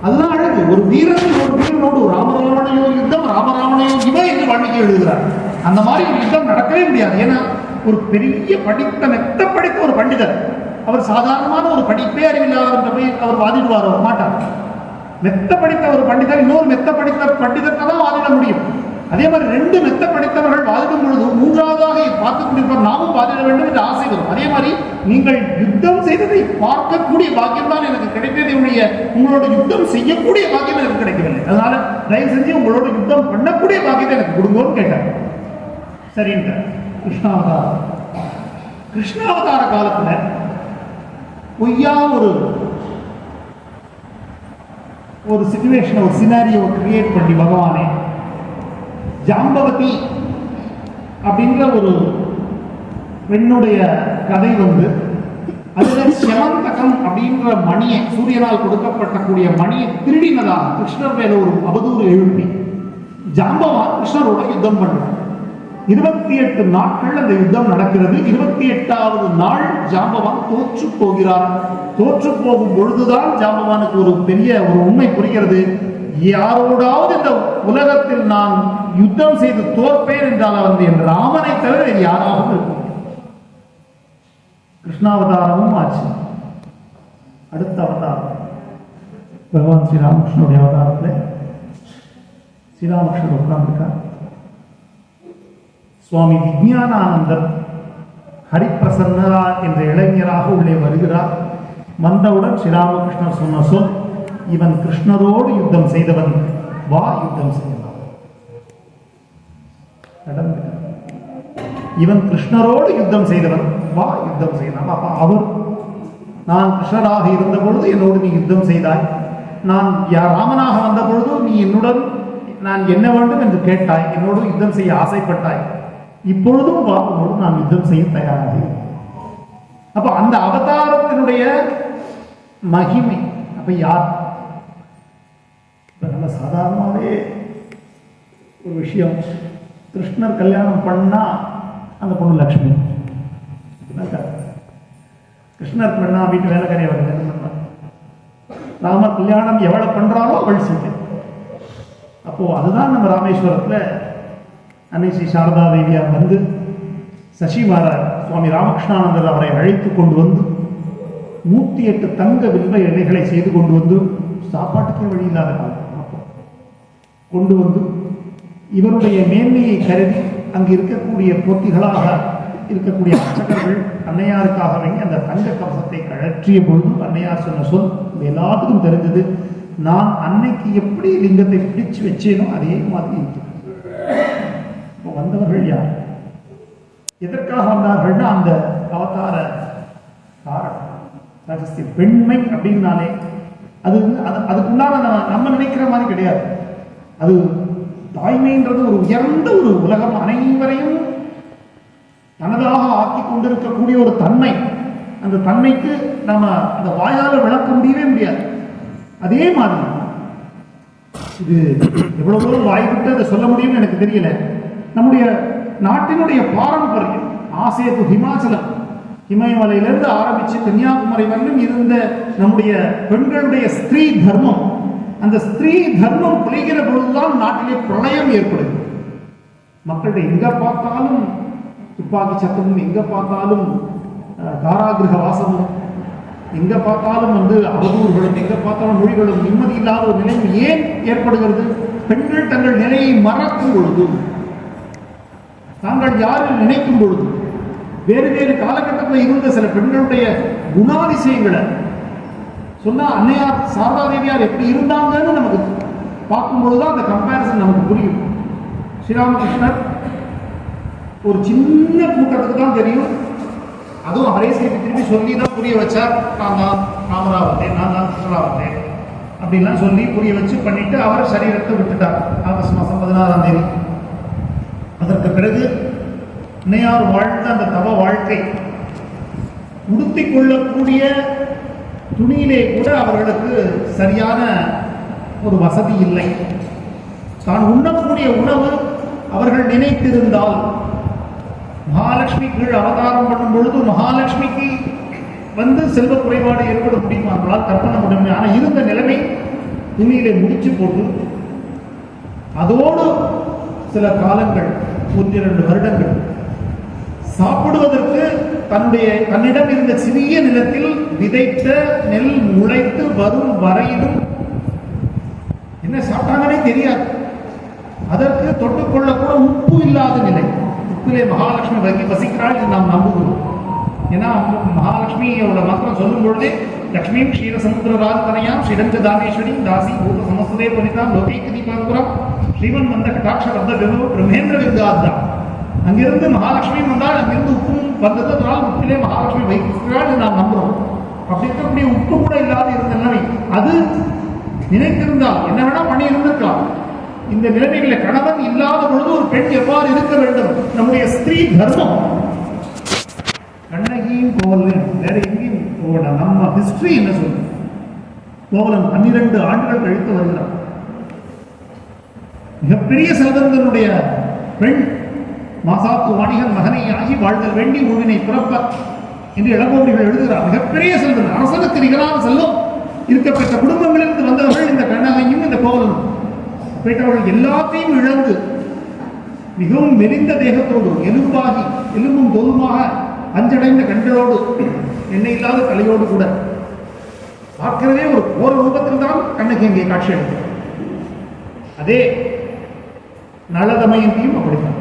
A: அதுதான் அழகு. ஒரு வீரனோடு ராமராவணையோ யுத்தம், ராமராவணையோ இவன் என்று வர்ணிக்க எழுதுகிறார். அந்த மாதிரி ஒரு யுத்தம் நடக்கவே முடியாது. ஏன்னா ஒரு பெரிய மெத்த படித்த ஒரு பண்டிதர், அவர் சாதாரணமான ஒரு படிப்பே அறிவில்லாத போய் அவர் வாதிடுவாரோ மாட்டார். மெத்த படித்த ஒரு பண்டிதர் இன்னொரு மெத்த படித்த பண்டிதர்கிட்ட தான் வாதிட முடியும். அதே மாதிரி ரெண்டு மெத்த படித்தவர்கள் வாதிடும் பொழுது மூன்றாவதாக பார்த்துக் கொண்டிருப்பார், நாமும் வாதிட வேண்டும் என்று ஆசை வரும். அதே மாதிரி நீங்கள் யுத்தம் செய்ததை பார்க்கக்கூடிய பாக்கியம் தான் எனக்கு கிடைத்தது, உங்களோட யுத்தம் செய்யக்கூடிய பாக்கியம் எனக்கு கிடைக்கவில்லை. அதனால தயவு செஞ்சு உங்களோட யுத்தம் பண்ணக்கூடிய பாக்கியத்தை எனக்கு கொடுங்கன்னு கேட்டார். சரின்ட்டு கிருஷ்ணாவதார காலத்துல பொய்யா ஒரு சிச்சுவேஷன், ஒரு சினாரியோ கிரியேட் பண்ணி பகவானே ஜாம்பவதி அப்படின்ற ஒரு பெண்ணுடைய கதை அதுல செமந்தகம் அப்படின்ற மணியை, சூரியனால் கொடுக்கப்பட்டக்கூடிய மணியை திருடினதாக கிருஷ்ணர் மேல ஒரு அவதூறு எழுப்பி ஜாம்பவான் கிருஷ்ணரோட யுத்தம் பண்றார். 28 நாட்கள் அந்த யுத்தம் நடக்கிறது. 28வது நாள் ஜாம்பவான் தோற்று போகிறார். தோற்று போகும் பொழுதுதான் ஜாம்பவானுக்கு ஒரு பெரிய ஒரு உண்மை புரிகிறது. யாரோடாவது இந்த உலகத்தில் நான் யுத்தம் செய்து தோற்பேன் என்றால் அவன் என் ராமனை தவிர யாராவது இருக்கும். கிருஷ்ணாவதாரமும் ஆச்சு. அடுத்த அவதாரம் பகவான் ஸ்ரீராமகிருஷ்ணனுடைய அவதாரத்தில் ஸ்ரீராமகிருஷ்ணர் உட்கார்ந்திருக்கார். சுவாமி விஜயானந்தர் ஹரிப்பிரசன்னா என்ற இளைஞராக உள்ளே வருகிறார். வந்தவுடன் ஸ்ரீராமகிருஷ்ணர் சொன்ன சொல், இவன் கிருஷ்ணரோடு யுத்தம் செய்தவன், வா யுத்தம் செய்யலாம். இவன் கிருஷ்ணரோடு யுத்தம் செய்தவன், வா யுத்தம் செய்யலாம். அப்ப அவர், நான் கிருஷ்ணராக இருந்த பொழுது என்னோடு நீ யுத்தம் செய்தாய், நான் ராமனாக வந்த பொழுது நீ என்னுடன் நான் என்ன வேண்டும் என்று கேட்டாய், என்னோடு யுத்தம் செய்ய ஆசைப்பட்டாய், இப்பொழுதும் பார்க்கும்போது நான் யுத்தம் செய்ய தயாராக. அப்ப அந்த அவதாரத்தினுடைய மகிமை. அப்ப யார்? நல்ல சாதாரணமாகவே ஒரு விஷயம், கிருஷ்ணர் கல்யாணம் பண்ணா அந்த பொண்ணு லக்ஷ்மி, கிருஷ்ணர் பண்ணா வீட்டு வேலைக்காரியை அவர் கல்யாணம் பண்றார். ராம கல்யாணம் எவ்வளவு பண்றாரோ அவள் செய்ய. அப்போ அதுதான் நம்ம ராமேஸ்வரத்துல அன்னை ஸ்ரீ சாரதா தேவியார் வந்து சசிமாரார் சுவாமி ராமகிருஷ்ணானந்தர் அவரை அழைத்து கொண்டு வந்து 108 தங்க வில்வ இலைகளை செய்து கொண்டு வந்து, சாப்பாட்டுக்கே வழி இல்லாத காலம் கொண்டு வந்து இவருடைய மேன்மையை கருதி அங்கு இருக்கக்கூடிய போத்திகளாக இருக்கக்கூடிய அர்ச்சகர்கள் அன்னையாருக்காக வேண்டி அந்த தங்க கவசத்தை கழற்றிய பொழுது அன்னையார் சொன்ன சொல் எல்லாத்துக்கும் தெரிஞ்சது, நான் அன்னைக்கு எப்படி லிங்கத்தை பிடிச்சு வச்சேனோ அதே மாதிரி இருக்கு. வந்தவர்கள் யார், எதற்காக வந்தார்கள்னா அந்த அவதார காரணம் ரகசிய பெண்மை அப்படின்னாலே அது அதுக்குண்டான நம்ம நினைக்கிற மாதிரி கிடையாது. அது தாய்மைன்றது ஒரு உயர்ந்த ஒரு உலகம் அனைவரையும் தனதாக ஆக்கி கொண்டிருக்கக்கூடிய ஒரு தன்மை. அந்த தன்மைக்கு நம்ம அந்த வாயால விளக்க முடியவே முடியாது. அதே மாதிரி இது எவ்வளவு தூரம் வாய்விட்டு அதை சொல்ல முடியும்னு எனக்கு தெரியல. நம்முடைய நாட்டினுடைய பாரம்பரியம் ஆசேது ஹிமாச்சலம், இமயமலையிலிருந்து ஆரம்பிச்சு கன்னியாகுமரி வரையிலும் இருந்த நம்முடைய பெண்களுடைய ஸ்திரீ தர்மம், அந்த ஸ்திரீ தர்மம் குலைகிற பொழுதுதான் நாட்டிலே பிரளயம் ஏற்படுது. மக்களுடைய எங்க பார்த்தாலும் துப்பாக்கி சத்தமும், எங்க பார்த்தாலும் காராகிரக வாசமும், எங்க பார்த்தாலும் அவதூறுகளும், எங்க பார்த்தாலும் மொழிகளும், நிம்மதி இல்லாத ஒரு நிலை ஏன் ஏற்படுகிறது? பெண்கள் தங்கள் நிலையை மறக்கும் பொழுது, தாங்கள் யாரும் நினைக்கும் பொழுது, வேறு வேறு காலகட்டத்தில் இருந்த சில பெண்களுடைய குணாதிசயங்களை சொன்னா அன்னையார் சாரதாதேவியார் எப்படி இருந்தாங்கன்னு நமக்கு பார்க்கும்பொழுதுதான் அந்த கம்பேரிசன் நமக்கு புரியும். ஸ்ரீராமகிருஷ்ணர் ஒரு சின்ன கூட்டத்துக்கு தான் தெரியும், அதுவும் அவரே திருப்பி சொல்லி தான் புரிய வச்சார். நான் தான் ராமரா வந்தேன், நான் தான் கிருஷ்ணரா வந்தேன் அப்படின்லாம் சொல்லி புரிய வச்சு பண்ணிட்டு அவர் சரீரத்தை விட்டுட்டார் ஆகஸ்ட் மாதம் 16ஆம் தேதி. அதற்கு பிறகு அன்னையார் வாழ்ந்த அந்த தவ வாழ்க்கை, உடுத்திக் கொள்ளக்கூடிய துணியிலே கூட அவர்களுக்கு சரியான ஒரு வசதி இல்லை. தான் உண்ணக்கூடிய உணவு அவர்கள் நினைத்திருந்தால் மகாலட்சுமி கீழ் அவதாரம் பண்ணும் பொழுது மகாலட்சுமிக்கு செல்வ குறைபாடு ஏற்பட முடியுமா? அவர்களால் கற்பனை முடியும். ஆனால் இருந்த நிலைமை துணியிலே முடிச்சு போட்டு அதோடு சில காலங்கள் 1-2 வருடங்கள் சாப்பிடுவதற்கு தன்னிடம் இருந்த சிறிய நிலத்தில் விதைத்த நெல் முளைத்து வரும் வரையிலும் என்ன சாப்பிட்டாங்கன்னே தெரியாது. அதற்கு தொட்டுக்கொள்ள கூட உப்பு இல்லாத நிலை. உப்பிலே மகாலட்சுமி வசிக்கிறாள் என்று நாம் நம்புகிறோம். ஏன்னா மகாலட்சுமியோட மந்திரம் சொல்லும் பொழுதே லக்ஷ்மீ க்ஷீர சமுத்திர ராஜதனையாம் ஸ்ரீரங்க தானேஸ்வரி தாசி பூத சமஸ்தே பணிதாம் லோகைக்கு தீபாங்குரம் ஸ்ரீமன் வந்த கட்டாட்ச வந்த பிரம்மேந்திர விருதாத்தான். அங்கிருந்து மகாலட்சுமி வந்தால் அங்கிருந்து உப்பும் வந்தது. அதனால் உப்பிலே மகாலட்சுமி வைக்கிறாள் என்று நாம் நம்புகிறோம். அப்படி இருக்கக்கூடிய உப்பு கூட இல்லாத இருந்த நிலைமை, அது நினைத்திருந்தால் என்ன வேணா பண்ணி இருந்திருக்கலாம். இந்த நிலைமைகளை கணவன் இல்லாத பொழுது ஒரு பெண் எவ்வாறு இருக்க வேண்டும்? நம்முடைய ஸ்திரீ தர்மம் கண்ணகியும் கோவலன் வேற எங்கேயும் போகல. நம்ம ஹிஸ்டரி என்ன சொல்லுது? கோவலன் 12 ஆண்டுகள் கழித்து வருகிறான். மிகப்பெரிய செல்வந்தனுடைய பெண் மாசாத்து வாணிகன் மகனை ஆகி வாழ்தல் வேண்டி ஊழினை பிறப்ப என்று இளங்கோவடிகள் எழுதுகிறார். மிகப்பெரிய செல்வன், அரசனுக்கு நிகரான செல்வம் இருக்கப்பட்ட குடும்பங்களிலிருந்து வந்தவர்கள் இந்த கண்ணகையும் இந்த கோவலனும். பெற்றவர்கள் எல்லாத்தையும் இழந்து மிகவும் மெலிந்த தேகத்தோடு எலும்பாகி எலும்பும் தோலுமாக அஞ்சடைந்த கண்களோடு எண்ணெய் இல்லாத தலையோடு கூட பார்க்கிறதே ஒரு போர ரூபத்தில் தான் கண்ணகி இங்கே காட்சி அளிக்கிறார். அதே நளதமயந்தியும் அப்படித்தான்.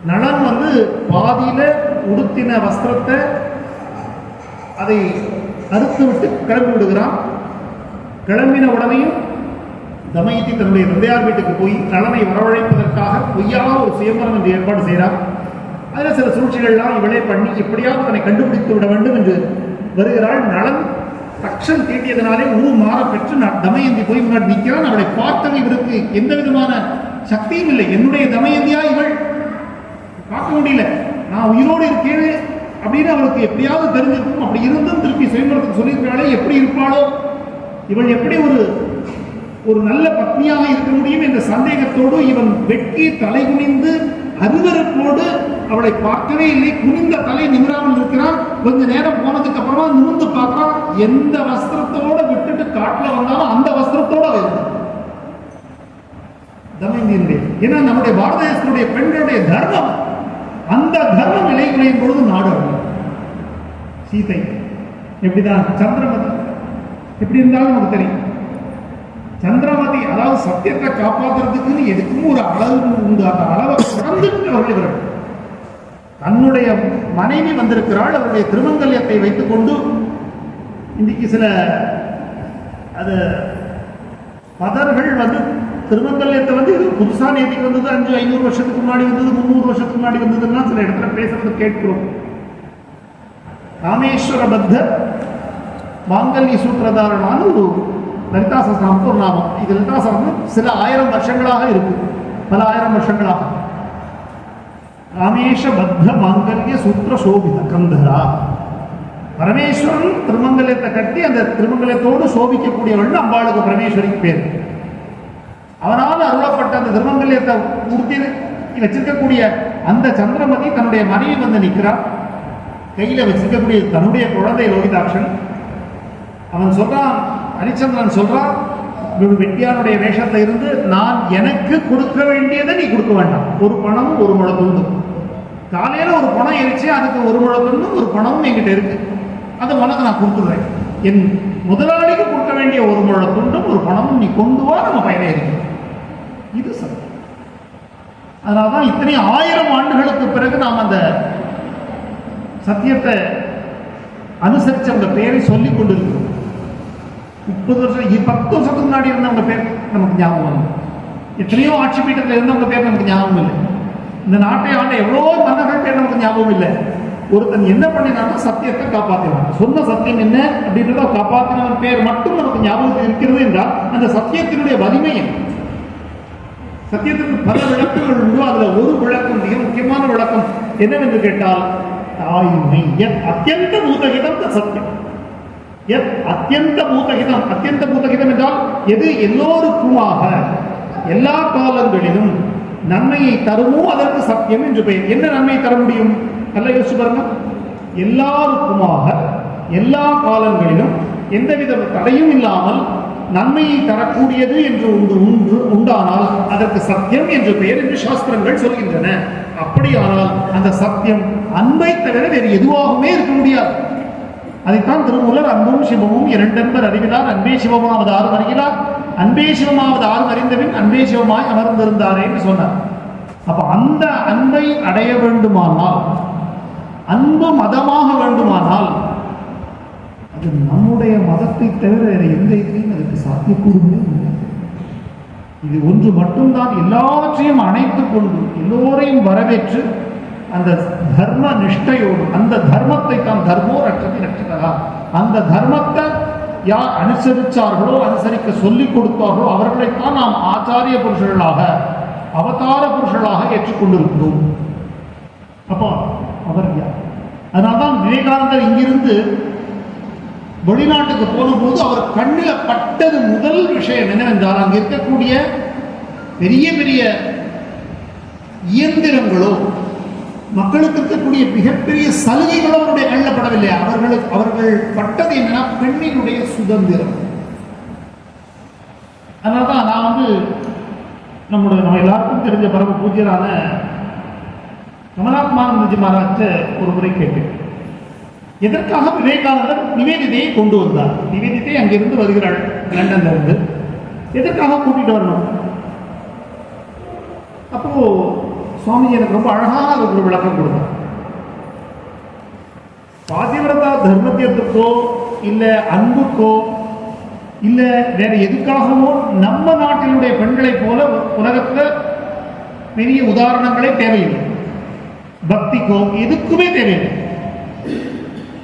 A: நளன் பாதியில உடுத்தின வஸ்திரத்தை அதை அறுத்து விட்டு கிளம்பி விடுகிறான். கிளம்பின உடனேயும் தமயந்தி தன்னுடைய தந்தையார் வீட்டுக்கு போய் நளனை வரவழைப்பதற்காக பொய்யாக ஒரு சுயம்பரம் என்று ஏற்பாடு செய்கிறார். அதில் சில சூழ்ச்சிகள்லாம் இவளே பண்ணி எப்படியாவது தன்னை கண்டுபிடித்து விட வேண்டும் என்று வருகிறாள். நளன் தக்ஷன் தீட்டியதனாலே மாற பெற்று தமயந்தி போய் முன்னாடி நிற்கிறான். அவளை பார்த்தது இவருக்கு எந்த விதமான சக்தியும் இல்லை. என்னுடைய தமயந்தியா இவள்? பார்க்க முடியல, நான் உயிரோடு இருக்கேன் அப்படின்னு அவளுக்கு எப்படியாவது தெரிஞ்சிருக்கும். அப்படி இருந்தும் திருப்பி சுயம்பரத்துக்கு சொல்லியிருக்கிறாளே, எப்படி இருப்பாளோ இவள், எப்படி ஒரு நல்ல பத்னியாக இருக்க முடியும் என்ற சந்தேகத்தோடு இவன் வெட்கி தலை குனிந்து அருவருப்போடு அவளை பார்க்கவே இல்லை. குனிந்த தலை நிமிராமல் இருக்கிறான். கொஞ்ச நேரம் போனதுக்கு அப்புறமா நிமிர்ந்து பார்க்கிறான். எந்த வஸ்திரத்தோட விட்டுட்டு காட்டுல வந்தாலும் அந்த வஸ்திரத்தோட வருது தமயந்தியினுடைய. ஏன்னா நம்முடைய பாரத தேசத்துடைய பெண்களுடைய தர்மம், அந்த தர்மம் நிலை குறையும் பொழுது நாடு அழியும். சீதை எப்படிதான், சந்திரமதி எப்படி இருந்தாலும் நமக்கு தெரியும். சந்திரமதி அதாவது சத்தியத்தை காப்பாற்றுறதுக்குன்னு எதுக்கும் ஒரு அளவு உண்டு. அந்த அளவை கடந்துட்டு தன்னுடைய மனைவி வந்திருக்கிறாள். அவருடைய திருமங்கல்யத்தை வைத்துக் கொண்டு இன்றைக்கு சில அது பதர்கள் திருமங்கல்யத்தை இது புதுசா நேற்றுக்கு வந்தது, 500 வருஷத்துக்கு முன்னாடி வந்தது, 300 வருஷத்துக்கு முன்னாடி வந்ததுன்னா சில இடத்துல பேசுறது கேட்கிறோம். ராமேஸ்வர பத்த மாங்கல்ய சூத்திரதாரனான ஒரு லலிதாசனம் ஒரு நாமம். இது லலிதாசனம் சில 1000 வருஷங்களாக இருக்கு, பல 1000 வருஷங்களாக. ராமேஷ பத்த மாங்கல்ய சூத்திர சோபித கந்தரா. பரமேஸ்வரன் திருமங்கலத்தை கட்டி அந்த திருமங்கலத்தோடு சோபிக்கக்கூடியவள் அம்பாளுக்கு பரமேஸ்வரிக்கு பேர். அவனால் அருளப்பட்ட அந்த திருமங்கல்யத்தை உடுத்தி வச்சிருக்கக்கூடிய அந்த சந்திரமதி தன்னுடைய மனைவி நிற்கிறார். கையில வச்சிருக்கக்கூடிய தன்னுடைய குழந்தை லோகிதாட்சன். அவன் சொல்றான், ஹரிச்சந்திரன் சொல்றான், வெட்டியானுடைய வேஷத்தை இருந்து நான் எனக்கு கொடுக்க வேண்டியதை நீ கொடுக்க வேண்டாம். ஒரு பணமும் ஒரு முழ துண்டும். காலையில ஒரு பணம் எரிச்சு அதுக்கு ஒரு முழ துண்டும் ஒரு பணமும் என்கிட்ட இருக்கு, அதை உனக்கு நான் கொடுத்துடுறேன். என் முதலாளிக்கு கொடுக்க வேண்டிய ஒரு முழ துண்டும் ஒரு பணமும் நீ கொண்டு வா, நம்ம பயனே இருக்கு. இது சத்தியம். அதனால்தான் இத்தனை 1000 ஆண்டுகளுக்கு பிறகு நாம் அந்த சத்தியத்தை அனுசரிச்சு அவங்க பேரை சொல்லிக் கொண்டிருக்கிறோம். 30 வருஷம் 10 வருஷத்துக்கு முன்னாடி இருந்தவங்க பேர் நமக்கு ஞாபகம் இல்லை. எத்தனையோ ஆட்சி பீட்டத்தில் இருந்தவங்க பேர் நமக்கு ஞாபகம் இல்லை. இந்த நாட்டை ஆண்ட எவ்வளோ மன்னர்கள் பேர் நமக்கு ஞாபகம் இல்லை. ஒருத்தன் என்ன பண்ணினாலும் சத்தியத்தை காப்பாற்றினான். சொன்ன சத்தியம் என்ன அப்படின்றத காப்பாற்றினவன் பேர் மட்டும் நமக்கு ஞாபகத்தில் இருக்கிறது என்றால் அந்த சத்தியத்தினுடைய வலிமை. சத்தியத்திற்கு பல விளக்கங்கள் உண்டு. அதுல ஒரு விளக்கம், மிக முக்கியமான விளக்கம் என்னவென்று கேட்டால் தாய்மை. அத்தியந்த பூதகிதம் சத்தியம். அத்தியந்த பூதகிதம். அத்தியந்த பூதகிதம் என்றால் எது எல்லோருக்குமாக எல்லா காலங்களிலும் நன்மையை தருமோ அதற்கு சத்தியம் என்று பெயர். என்ன நன்மை தர முடியும்? நல்ல யோசிச்சு பாருங்க. எல்லாருக்குமாக எல்லா காலங்களிலும் எந்தவித தடையும் இல்லாமல் நன்மையை தரக்கூடியது என்று உண்டானால் அதற்கு சத்தியம் என்று பெயர் என்று சாஸ்திரங்கள் சொல்கின்றன. அப்படியானால் அந்த சத்தியம் அன்பை தவிர வேறு எதுவாகவுமே இருக்க முடியாது. அதைத்தான் திருமூலர் அன்பும் சிவமும் இரண்டென்பர் அறிவிலார், அன்பே சிவமாவது ஆறும் அறிகிறார், அன்பே சிவமாவது ஆறும் அறிந்தபின் அன்பே சிவமாய் அமர்ந்திருந்தாரே என்று சொன்னார். அப்ப அந்த அன்பை அடைய வேண்டுமானால், அன்பு மதமாக வேண்டுமானால் அது நம்முடைய மதத்தை தவிர வேற எந்த இதுலையும் அதுக்கு சாத்தியக்கூடுமே இல்லை. இது ஒன்று மட்டும்தான் எல்லாவற்றையும் அணைத்துக் கொண்டு எல்லோரையும் வரவேற்று அந்த தர்ம நிஷ்டையோடு, அந்த தர்மத்தை தான் தர்மோ ரட்சதி ரட்சதா, அந்த தர்மத்தை யார் அனுசரித்தார்களோ, அனுசரிக்க சொல்லிக் கொடுத்தார்களோ அவர்களைத்தான் நாம் ஆச்சாரிய புருஷர்களாக, அவதார புருஷர்களாக ஏற்றுக்கொண்டிருக்கிறோம். அப்போ அவர் யார்? அதனால்தான் விவேகானந்தர் இங்கிருந்து வெளிநாட்டுக்கு போன போது அவர் கண்ணில் பட்டது முதல் விஷயம் என்னவென்றால், அங்கே இருக்கக்கூடிய பெரிய பெரிய இயந்திரங்களோ மக்களுக்கு இருக்கக்கூடிய மிகப்பெரிய சலுகைகளோ அவருடைய கண்ணில் படவில்லை. அவர்கள் பட்டது என்னன்னா பெண்ணினுடைய சுதந்திரம். அதனால்தான் நான் நம்ம எல்லாருக்கும் தெரிஞ்ச பரம பூஜ்யரான கமலாத்மானந்தஜி மகாராஜ ஒரு முறை கேட்டேன், எதற்காக விவேகானந்தர் நிவேதிதையை கொண்டு வந்தார்? நிவேதிதை அங்கிருந்து வருகிறாள் லண்டன்ல இருந்து, எதற்காக கூட்டிட்டு வரணும்? அப்போ சுவாமி எனக்கு ரொம்ப அழகான ஒரு விளக்கம் கொடுத்தார். பாதிவிரதா தர்மத்தியத்துக்கோ இல்ல அன்புக்கோ இல்ல வேற எதுக்காகவோ நம்ம நாட்டினுடைய பெண்களை போல உலகத்துல பெரிய உதாரணங்களே தேவையில்லை. பக்திக்கோ எதுக்குமே தேவையில்லை,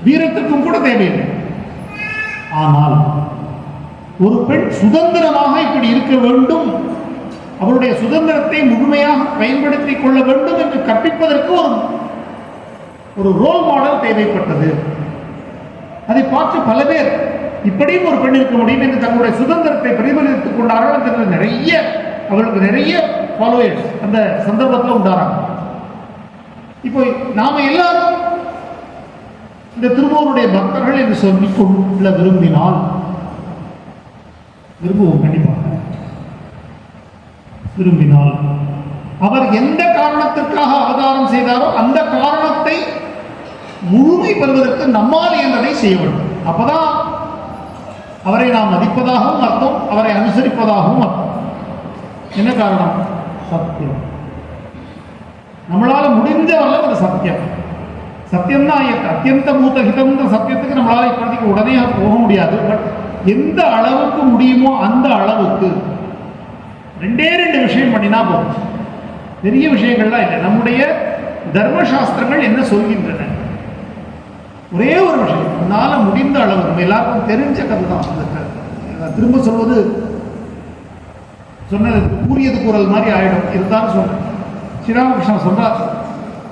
A: வீரத்துக்கும் கூட தேவையில்லை. ஆனால் ஒரு பெண் சுதந்திரமாக இப்படி இருக்க வேண்டும், அவருடைய சுதந்திரத்தை முழுமையாக பயன்படுத்திக் கொள்ள வேண்டும் என்று கற்பிப்பதற்கு ஒரு ரோல் மாடல் தேவைப்பட்டது. அதை பார்த்து பல பேர் இப்படியும் ஒரு பெண் இருக்க முடியும் என்று தங்களுடைய சுதந்திரத்தை பிரதிபலித்துக் கொண்டார்கள். அவர்களுக்கு நிறைய ஃபாலோவர்ஸ் அந்த சந்தர்ப்பத்தில் உண்டாராங்க. இப்போ நாம எல்லாரும் இந்த திருமூருடைய பக்தர்கள் என்று சொல்லிக் கொள்ள விரும்பினால் கண்டிப்பாக விரும்பினால் அவர் எந்த காரணத்திற்காக அவதாரம் செய்தாரோ அந்த காரணத்தை முழுமை பெறுவதற்கு நம்மால் இயன்றதை செய்ய வேண்டும். அப்பதான் அவரை நாம் மதிப்பதாகவும் அர்த்தம், அவரை அனுசரிப்பதாகவும் அர்த்தம். என்ன காரணம்? சத்தியம். நம்மளால முடிஞ்சவரை ஒரு சத்தியம். சத்தியம்தான் அத்தியந்த மூத்த ஹிதம்ன்ற சத்தியத்துக்கு நம்மளால இப்போதைக்கு உடனே போக முடியாது. பட் எந்த அளவுக்கு முடியுமோ அந்த அளவுக்கு ரெண்டே விஷயம் பண்ணினா போதும். பெரிய விஷயங்கள்லாம் இல்லை. நம்முடைய தர்மசாஸ்திரங்கள் என்ன சொல்கின்றன? ஒரே ஒரு விஷயம், அதனால முடிந்த அளவு நம்ம எல்லாருக்கும் தெரிஞ்ச கதை தான். திரும்ப சொல்வது சொன்னது கூறியது குரல் மாதிரி ஆயிடும். இருந்தாலும் சொல்றேன். ஸ்ரீராமகிருஷ்ணன் சொல்றார்,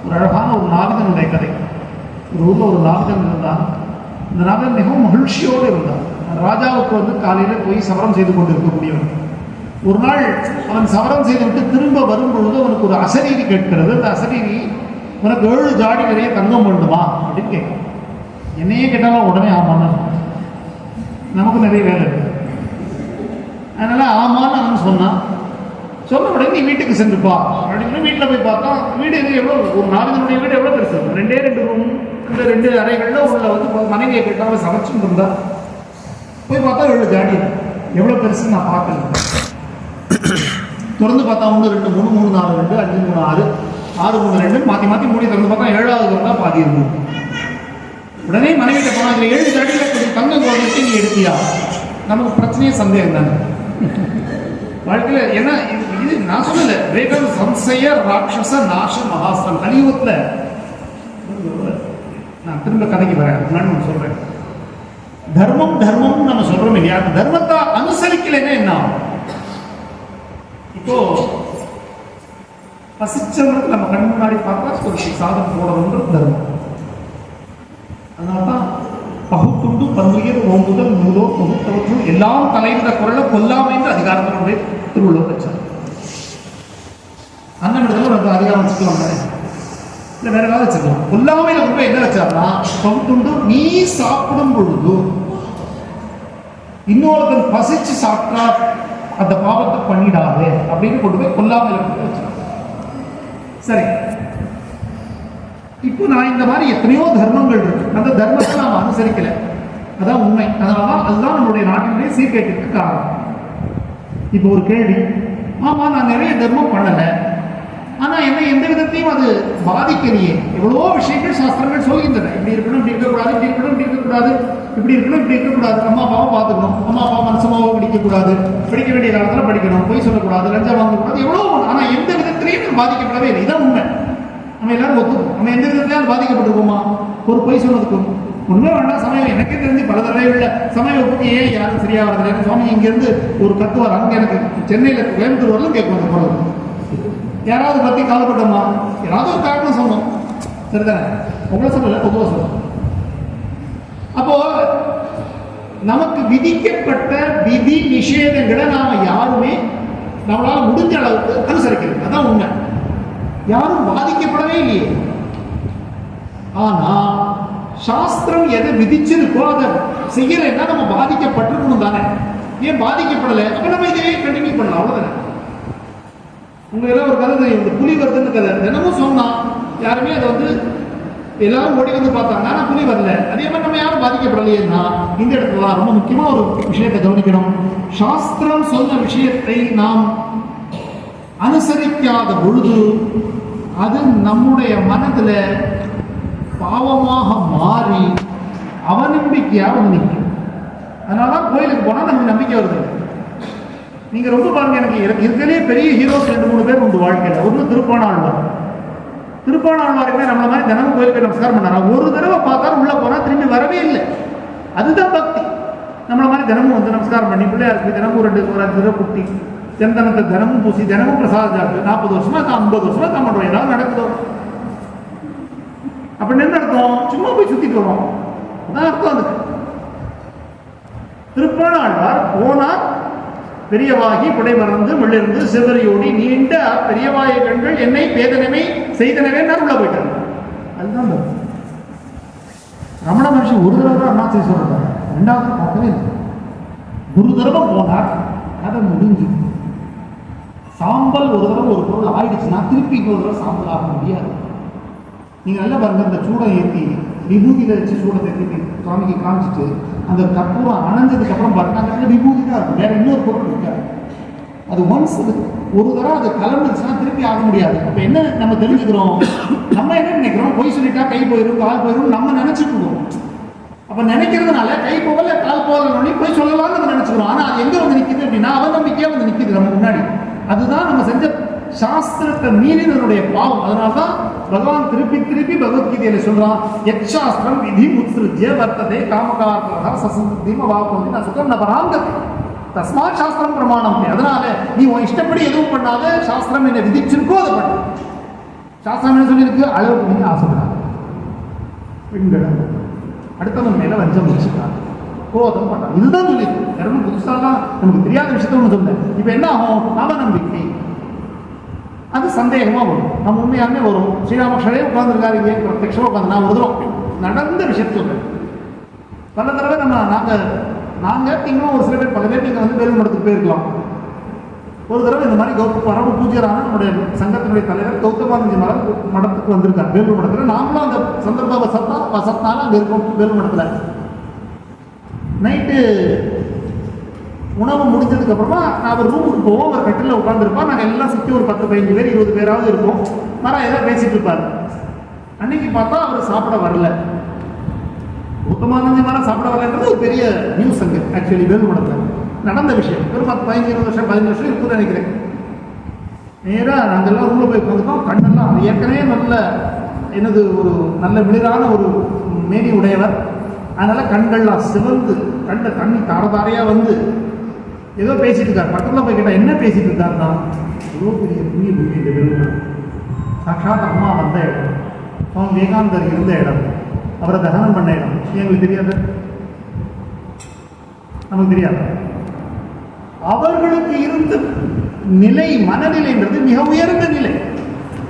A: ஒரு அழகான ஒரு நாவிதனுடைய கதை. ஒரு ஊர்ல ஒரு நாவிதன் இருந்தான். இந்த நாவிதன் மிகவும் மகிழ்ச்சியோடு இருந்தான். ராஜாவுக்கு காலையில் போய் சவரம் செய்து கொண்டு இருக்கக்கூடியவன். ஒரு நாள் அவன் சவரம் செய்துவிட்டு திரும்ப வரும்பொழுது அவனுக்கு ஒரு அசரீரி கேட்கிறது. அந்த அசரீரி, உனக்கு 7 ஜாடி நிறைய தங்கம் வேண்டுமா அப்படின்னு கேட்கும். என்னையே கேட்டாலும் உடனே ஆமான்னு, நமக்கு நிறைய வேலை இருக்கு, அதனால ஆமான்னு அவன் சொன்னான். சொன்ன உடனே நீ வீட்டுக்கு சென்றுப்பா அப்படின்னு வீட்டில் போய் பார்த்தா வீடு எவ்வளோ, ஒரு நாவிதனுடைய வீடு எவ்வளோ பெருசு, 2 ரூம், இந்த 2 அறைகளில் உள்ள மனைவியை கேட்டால் சமைச்சுட்டு இருந்தா. போய் பார்த்தா 7 ஜாடி, எவ்வளோ பெருசுன்னு நான் பார்க்கல. திறந்து பார்த்தா 1 2 3 3 4 2 5 3 6 6 3 2 மாற்றி மாற்றி மூடி திறந்து பார்த்தா 7வது வந்தா பாதி இருக்கும். உடனே மனைவிட்ட போனா, அதில் 7 ஜாடியில் கொஞ்சம் தங்கம் குழந்தைக்கு நீ எடுத்தியா? நமக்கு பிரச்சனையே சந்தேகம் தானே வாழ்க்கையில். ஏன்னா இது நான் சொல்லல, வேகம் சம்சய ராட்சச நாச மகாஸ்திரம். கலியுகத்தில் நான் திரும்ப கதைக்கு வரேன், நான் சொல்றேன். தர்மம் தர்மம் நம்ம சொல்றோம் இல்லையா? தர்மத்தை அனுசரிக்கலைன்னா என்ன ஆகும்? இப்போ பசிச்சவங்களுக்கு நம்ம கண் முன்னாடி பார்த்தா ஒரு சாதம் போடணுன்றது தர்மம். அதனால்தான் பகுத்துண்டு பல்லுயிர் ஓங்குதல் நூலோ பகுத்தவற்றும் எல்லாம் தலைந்த குரலை கொல்லாமை என்று அதிகாரத்தினுடைய திருவள்ளுவர் வச்சார். அண்ணன் இடத்துல ஒரு அதிகாரம் வச்சுக்கலாம், இல்லை வேற ஏதாவது வச்சுக்கலாம். கொல்லாமையில கொண்டு என்ன வச்சார்னா, பகுத்துண்டு நீ சாப்பிடும் பொழுது இன்னொருத்தன் பசிச்சு சாப்பிட்டா அந்த பாவத்தை பண்ணிடாது அப்படின்னு கொண்டு போய் கொல்லாமையில கொண்டு வச்சார். சரி, இப்போ நான் இந்த மாதிரி எத்தனையோ தர்மங்கள் இருக்கு, அந்த தர்மத்தை நாம் அனுசரிக்கல, அதான் உண்மை. அதனாலதான் அதுதான் நம்மளுடைய நாட்டினுடைய சீர்கேட்டிற்கு காரணம். இப்போ ஒரு கேள்வி, ஆமா நான் நிறைய தர்மம் பண்ணல, ஆனா என்ன எந்த விதத்தையும் அது பாதிக்கலையே. எவ்வளவோ விஷயங்கள் சாஸ்திரங்கள் சொல்கின்றன, இப்படி இருக்கணும், இப்படி இருக்கக்கூடாது, இப்படி இருக்கணும், இப்படி இருக்கக்கூடாது, இப்படி இருக்கணும், இப்படி இருக்கக்கூடாது, அம்மா அப்பாவை பார்த்துக்கணும், அம்மா அப்பா மனசமாவை படிக்கக்கூடாது, படிக்க வேண்டிய காலத்தில் படிக்கணும், பொய் சொல்லக்கூடாது, லஞ்சம் வாங்கக்கூடாது, எவ்வளோ. ஆனா எந்த விதத்திலையும் பாதிக்கப்படவே இல்லை. இதான் உண்மை. நம்ம எல்லாரும் ஒத்துக்கும். நம்ம எந்த விதத்திலையும் பாதிக்கப்பட்டிருக்கோமா? ஒரு பொய் சொன்னதுக்கு ஒண்ணுமே வேண்டாம். சமயம் எனக்கே தெரிஞ்சு பல தடவைகளில் சமயம் பற்றி ஏன் யாரும் சரியா வரதில்லை. சுவாமி இங்கிருந்து ஒரு கத்துவார், அங்கே எனக்கு சென்னையில் கோயம்புத்தூர் வரலும் கேட்கும். அந்த குரல் யாராவது பற்றி கவலைப்பட்டோமா? ஏதாவது ஒரு காரணம் சொன்னோம், சரிதானே? உங்களை சொல்லல, பொதுவாக சொல்ல. அப்போ நமக்கு விதிக்கப்பட்ட விதி நிஷேதங்களை நாம யாருமே நம்மளால முடிஞ்ச அளவுக்கு அனுசரிக்கிறது, அதான் உண்மை. யாரும் பாதிக்கப்படவே இல்லையே. ஆனா சாஸ்திரம் எதை விதிச்சிருக்கோ அதை செய்யலைன்னா நம்ம பாதிக்கப்பட்டிருக்கணும் தானே. ஏன் பாதிக்கப்படலை? அப்ப நம்ம இதையே கண்டினியூ பண்ணலாம், அவ்வளவுதானே. உங்க எல்லாம் ஒரு கதை தெரியும், இந்த புலி வருதுன்னு கதை தினமும் சொன்னா யாருமே அதை வந்து எல்லாரும் ஓடி வந்து பார்த்தாங்க, ஆனா புலி வரல. அதே மாதிரி நம்ம யாரும் பாதிக்கப்படலையேன்னா இந்த இடத்துல தான் ரொம்ப முக்கியமா ஒரு விஷயத்தை கவனிக்கணும். சாஸ்திரம் சொன்ன விஷயத்தை நாம் அனுசரிக்காத பொழுது அது நம்முடைய மனதில் பாவமாக மாறி அவநம்பிக்கையாக வந்து நிற்கும். அதனாலதான் கோயிலுக்கு போனால் நமக்கு நம்பிக்கை வருது. நீங்க ரொம்ப பாருங்க, எனக்கு இருக்கிறதே பெரிய ஹீரோஸ் 2-3 பேர் உண்டு வாழ்க்கையில். ஒன்று திருப்பாணாழ்வார். திருப்பாணாழ்வாருக்குமே நம்மள மாதிரி தினமும் கோயிலுக்கு நமஸ்காரம் பண்ணாரா? ஒரு தடவை பார்த்தா உள்ள போனா திரும்பி வரவே இல்லை. அதுதான் பக்தி. நம்மள மாதிரி தினமும் வந்து நமஸ்காரம் பண்ணி பிள்ளையாருக்கு தினமும் 2 தடவை குட்டி சந்தனத்தை தினமும் பூசி தினமும் பிரசாதம் சாப்பிட்டு 40 வருஷமா 50 வருஷமா தான் பண்றோம். ஏதாவது நடக்குதோ அப்படின்னு என்ன அர்த்தம்? சும்மா போய் சுத்திட்டு வரோம், அதான் அர்த்தம். அதுக்கு திருப்பாணாழ்வார் போனார், பெரியவாகி புடை மறந்து முள்ளிருந்து சிவரியோடி நீண்ட பெரியவாய கண்கள் என்னை பேதனமே செய்தனவே உள்ள போயிட்டார். அதுதான் ரமண மகர்ஷி ஒரு தடவை தான் அண்ணாச்சி சொல்றாரு, 2வது பார்க்கவே இல்லை. ஒரு தடவை போனார், அதை முடிஞ்சு. சாம்பல் ஒரு தடவை ஒரு பொருள் ஆயிடுச்சுன்னா திருப்பி ஒரு தடவை சாம்பல் ஆக முடியாது. நீங்க நல்லா பாருங்க, இந்த சூடம் ஏற்றி விபூதியில வச்சு சூடத்தை ஏற்றி சுவாமிக்கு காமிச்சிட்டு அந்த கற்பூரம் அணைஞ்சதுக்கு அப்புறம் பாருங்க அந்த விபூதி தான் இருக்கும், வேற இன்னொரு பொருள் இருக்காது. அது ஒன்ஸ் ஒரு தடவை அது கலந்துச்சுன்னா திருப்பி ஆக முடியாது. அப்ப என்ன நம்ம தெரிஞ்சுக்கிறோம்? நம்ம என்ன நினைக்கிறோம்? பொய் சொல்லிட்டா கை போயிடும் கால் போயிடும் நம்ம நினைச்சிட்டு இருக்கோம். அப்ப நினைக்கிறதுனால கை போகல கால் போகலன்னு போய் சொல்லலாம்னு நம்ம நினைச்சுக்கிறோம். ஆனா அது எங்க வந்து நிக்குது அப்படின்னா அவநம்பிக்கையா வந்து நிக்குது நம்ம முன்னாடி. அதுதான் நம்ம செஞ்ச சாஸ்திரத்தை மீறினுடைய பாவம். அதனால்தான் பகவான் திருப்பி திருப்பி பகவத்கீதையில சொல்றான், எச்சாஸ்திரம் விதி முத்ருஜ்ய வர்த்ததே காமகார்த்தா சசந்தீம வாபந்தி நான் சுகம் நபராங்க தஸ்மாத் சாஸ்திரம் பிரமாணம். அதனால நீ உன் இஷ்டப்படி எதுவும் பண்ணாத, சாஸ்திரம் என்ன விதிச்சிருக்கோ அதை பண்ணு. சாஸ்திரம் என்ன சொல்லியிருக்கு? அளவுக்கு நீங்க ஆசைப்படாது, பெண்கள் அடுத்தவன் மேல வஞ்சம் வச்சுக்காது, குரோதம் பண்ணாது, இதுதான் சொல்லியிருக்கு. யாரும் புதுசாலாம் நமக்கு தெரியாத விஷயத்த ஒன்று சொன்னேன். இப்ப என்ன ஆகும்? அவநம்பிக்கை, அது சந்தேகமா வரும். நம்ம உண்மையாலுமே வரும். ஸ்ரீராமகிருஷ்ணரே உட்கார்ந்துருக்காரு இங்கே பிரத்யட்சமா உட்காந்து நான் ஒரு தடவை நடந்த விஷயத்த சொல்றேன். பல தடவை நாங்க நீங்களும் ஒரு சில பேர் பல பேர் நீங்க வந்து வேலூர் மடத்துக்கு போயிருக்கலாம். ஒரு தடவை இந்த மாதிரி பரம பூஜ்யரான நம்முடைய சங்கத்தினுடைய தலைவர் கௌதமானந்தி மடத்துக்கு வந்திருக்கார் வேலூர் மடத்துல. நாமளும் அந்த சந்தர்ப்ப வசத்தினால அங்க இருக்கோம் வேலூர் மடத்துல. நைட்டு உணவு முடிஞ்சதுக்கு அப்புறமா நான் ஒரு ரூமுக்கு போவோம். ஒரு கட்டில உட்காந்துருப்பா, நாங்கள் எல்லாம் சுற்றி ஒரு 10-15 பேர் 20 பேராவது இருப்போம். ஏதாவது பேசிட்டு இருப்பாரு. அன்னைக்கு பார்த்தா அவர் சாப்பிட வரல. கௌதமானந்தி மரம் சாப்பிட வரலன்றது ஒரு பெரிய நியூஸ் அங்கே ஆக்சுவலி வேலூர் மடத்தில் நடந்த விஷயம். ஒரு 10-15 வருஷம் 15 வருஷம் இருக்குன்னு நினைக்கிறேன். நேராக நாங்கள் எல்லாம் ரூமில் போய் உட்காந்துட்டோம். கண்ணெல்லாம் ஏற்கனவே நல்ல என்னது ஒரு நல்ல மிளிரான ஒரு மேனி உடையவர். அதனால கண்கள்லாம் சிவந்து தண்ணி தாரதாரையா வந்து ஏதோ பேசிட்டு இருக்காரு. பக்கத்தில் போய் கேட்டா என்ன பேசிட்டு இருக்காருன்னா, எவ்வளோ பெரிய புண்ணிய பூமி இந்த வேலூர், சாட்சாத் அம்மா வந்த இடம், சுவாமி விவேகானந்தர் இருந்த இடம், அவரை தகனம் பண்ண இடம். எங்களுக்கு தெரியாது, நமக்கு தெரியாது. அவர்களுக்கு இருந்த நிலை மனநிலைன்றது மிக உயர்ந்த நிலை.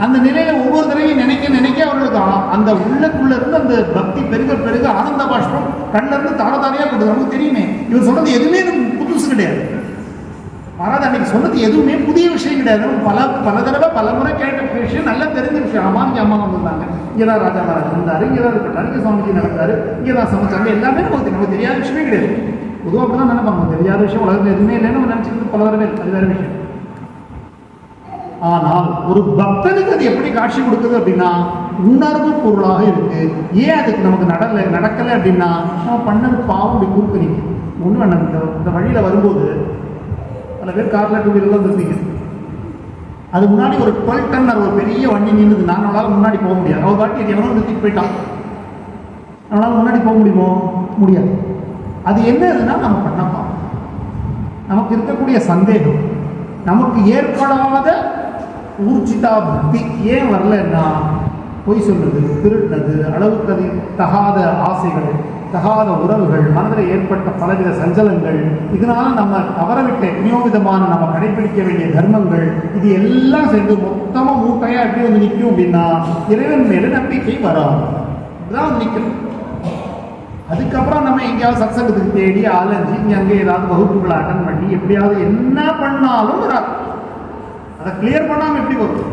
A: அந்த நிலையில ஒவ்வொரு தடவையும் நினைக்க அவர்களுக்கு அந்த உள்ளக்குள்ள இருந்து அந்த பக்தி பெருக ஆனந்த பாஷ்பம் கண்ணில இருந்து தாரதாரையா கொடுது. நமக்கு தெரியுமே இவர் சொன்னது எதுவுமே புதுசு கிடையாது. மாறாத அன்னைக்கு சொன்னது எதுவுமே புதிய விஷயம் கிடையாது. பல தடவை பல முறை கேட்ட விஷயம், நல்லா தெரிஞ்ச விஷயம். அம்மா வந்திருந்தாங்க, இங்கேதான் ராஜா மகாராஜ் இருந்தாரு, இங்கேதான் இருக்காரு, இங்கே சுவாமிஜி நடந்தாரு, இங்கேதான் சமைச்சாங்க, எல்லாமே நமக்கு தெரியாத விஷயமே கிடையாது. பொதுவாக அப்படிதான் நினைப்பாங்க, தெரியாத விஷயம் உலகத்தில் எதுவுமே இல்லைன்னு நம்ம நினைச்சிட்டு பல தடவை, அது வேற விஷயம். ஆனால் ஒரு பக்தனுக்கு அது எப்படி காட்சி கொடுக்குது அப்படின்னா உணர்வு பொருளாக இருக்கு. ஏன் அதுக்கு நமக்கு நடக்கலை அப்படின்னா நம்ம பண்ணது பாவம் அப்படி குறுக்கு நிற்கும். ஒன்று வேணாம், இந்த வழியில் வரும்போது பல பேர் காரில் 2 வீலர்லாம் நிறுத்திங்க. அது முன்னாடி ஒரு 12 டன்னர் ஒரு பெரிய வண்டி நின்றுது. நம்மளால முன்னாடி போக முடியாது. அவர் பாட்டி எவனோ நிறுத்திட்டு போயிட்டான். நம்மளால முன்னாடி போக முடியாது. அது என்னதுன்னா நம்ம பண்ணப்பா நமக்கு இருக்கக்கூடிய சந்தேகம், நமக்கு ஏற்படாத ஊர்ஜிதா பக்தி ஏன் வரலன்னா பொய் சொல்றது, திருடுறது, அளவுக்கு தகாத ஆசைகள், தகாத உறவுகள், மனதில் ஏற்பட்ட பலவித சஞ்சலங்கள், இதனால் நம்ம தவறவிட்ட விநியோகிதமான நம்ம கடைபிடிக்க வேண்டிய தர்மங்கள், இது எல்லாம் சேர்ந்து மொத்தமாக மூட்டையாக எப்படி வந்து நிற்கும் அப்படின்னா இறைவன் மேலே நம்பிக்கை வராது. இதுதான் நிற்கணும். அதுக்கப்புறம் நம்ம எங்கேயாவது சத்சங்கத்துக்கு தேடி அலைஞ்சி இங்கே அங்கே ஏதாவது வகுப்புகளை அட்டன் பண்ணி எப்படியாவது என்ன பண்ணாலும் வராது. அதை கிளியர் பண்ணாமல் எப்படி வரும்?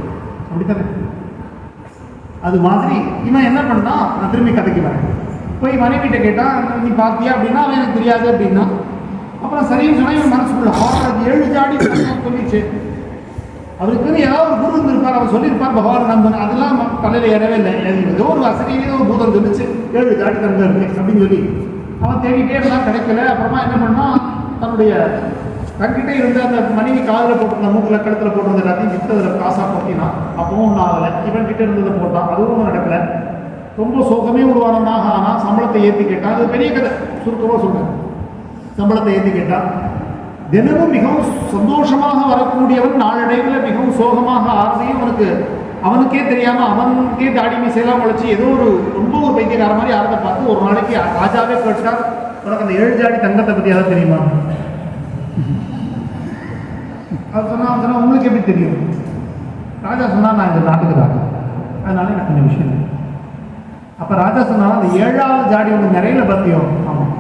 A: அப்படித்தானே? அது மாதிரி இவன் என்ன பண்ணா, நான் திரும்பி கதைக்கு வரேன். போய் மனைவிட்ட கேட்டால் நீ பார்த்தியா அப்படின்னா அவன் எனக்கு தெரியாது அப்படின்னா, அப்புறம் சரின்னு சொன்னால் இவன் மனசுக்குள்ள அது 7 ஜாடி சொல்லிச்சு. அவருக்குன்னு ஏதாவது ஒரு குரு இருந்திருப்பார், அவர் சொல்லியிருப்பார் பகவான் நம்பன், அதெல்லாம் தலையில் ஏறவே இல்லை. ஏதோ ஒரு வசதியிலே ஒரு பூதம் சொல்லிச்சு 7 ஜாடி தங்க இருக்கு அப்படின்னு சொல்லி அவன் தேடிட்டே இருந்தால் கிடைக்கல. அப்புறமா என்ன பண்ணால் தன்னுடைய தங்கிட்டே இருந்த அந்த மனைவி காதில் போட்டிருந்த மூக்கில் கழுத்தில் போட்டிருந்த எல்லாத்தையும் விற்றதில் காசாக போட்டினா அப்பவும் ஒன்றும் ஆகலை. இவன் கிட்டே இருந்ததை போட்டான், அதுவும் நடக்கலை. ரொம்ப சோகமே உருவானவனாக ஆனால் சம்பளத்தை ஏற்றி கேட்டான். அது பெரிய கதை, சுருக்கமாக சொல்கிறேன். சம்பளத்தை ஏற்றி கேட்டான். தினமும் மிகவும் சந்தோஷமாக வரக்கூடியவன் நாளடைவில் மிகவும் சோகமாக ஆறதையும் அவனுக்கே தெரியாமல் அவனுக்கே தாடி மீசையெல்லாம் உழைச்சி ஏதோ ரொம்ப ஒரு பைத்தியக்கார மாதிரி ஆறதை பார்த்து ஒரு நாளைக்கு ராஜாவே கேட்டார், உனக்கு அந்த 7 ஜாடி தங்கத்தை பற்றி யாராவது தெரியுமா? அது சொன்னா உங்களுக்கு எப்படி தெரியும்? ராஜா சொன்னால் நான் இந்த நாட்டுக்கு ராஜா, அதனால எனக்கு கொஞ்சம் விஷயம் இல்லை. அப்போ ராஜா சொன்னாலும் அந்த 7ஆவது ஜாடி ஒன்று நிறையில பார்த்தியோ? ஆமாம்,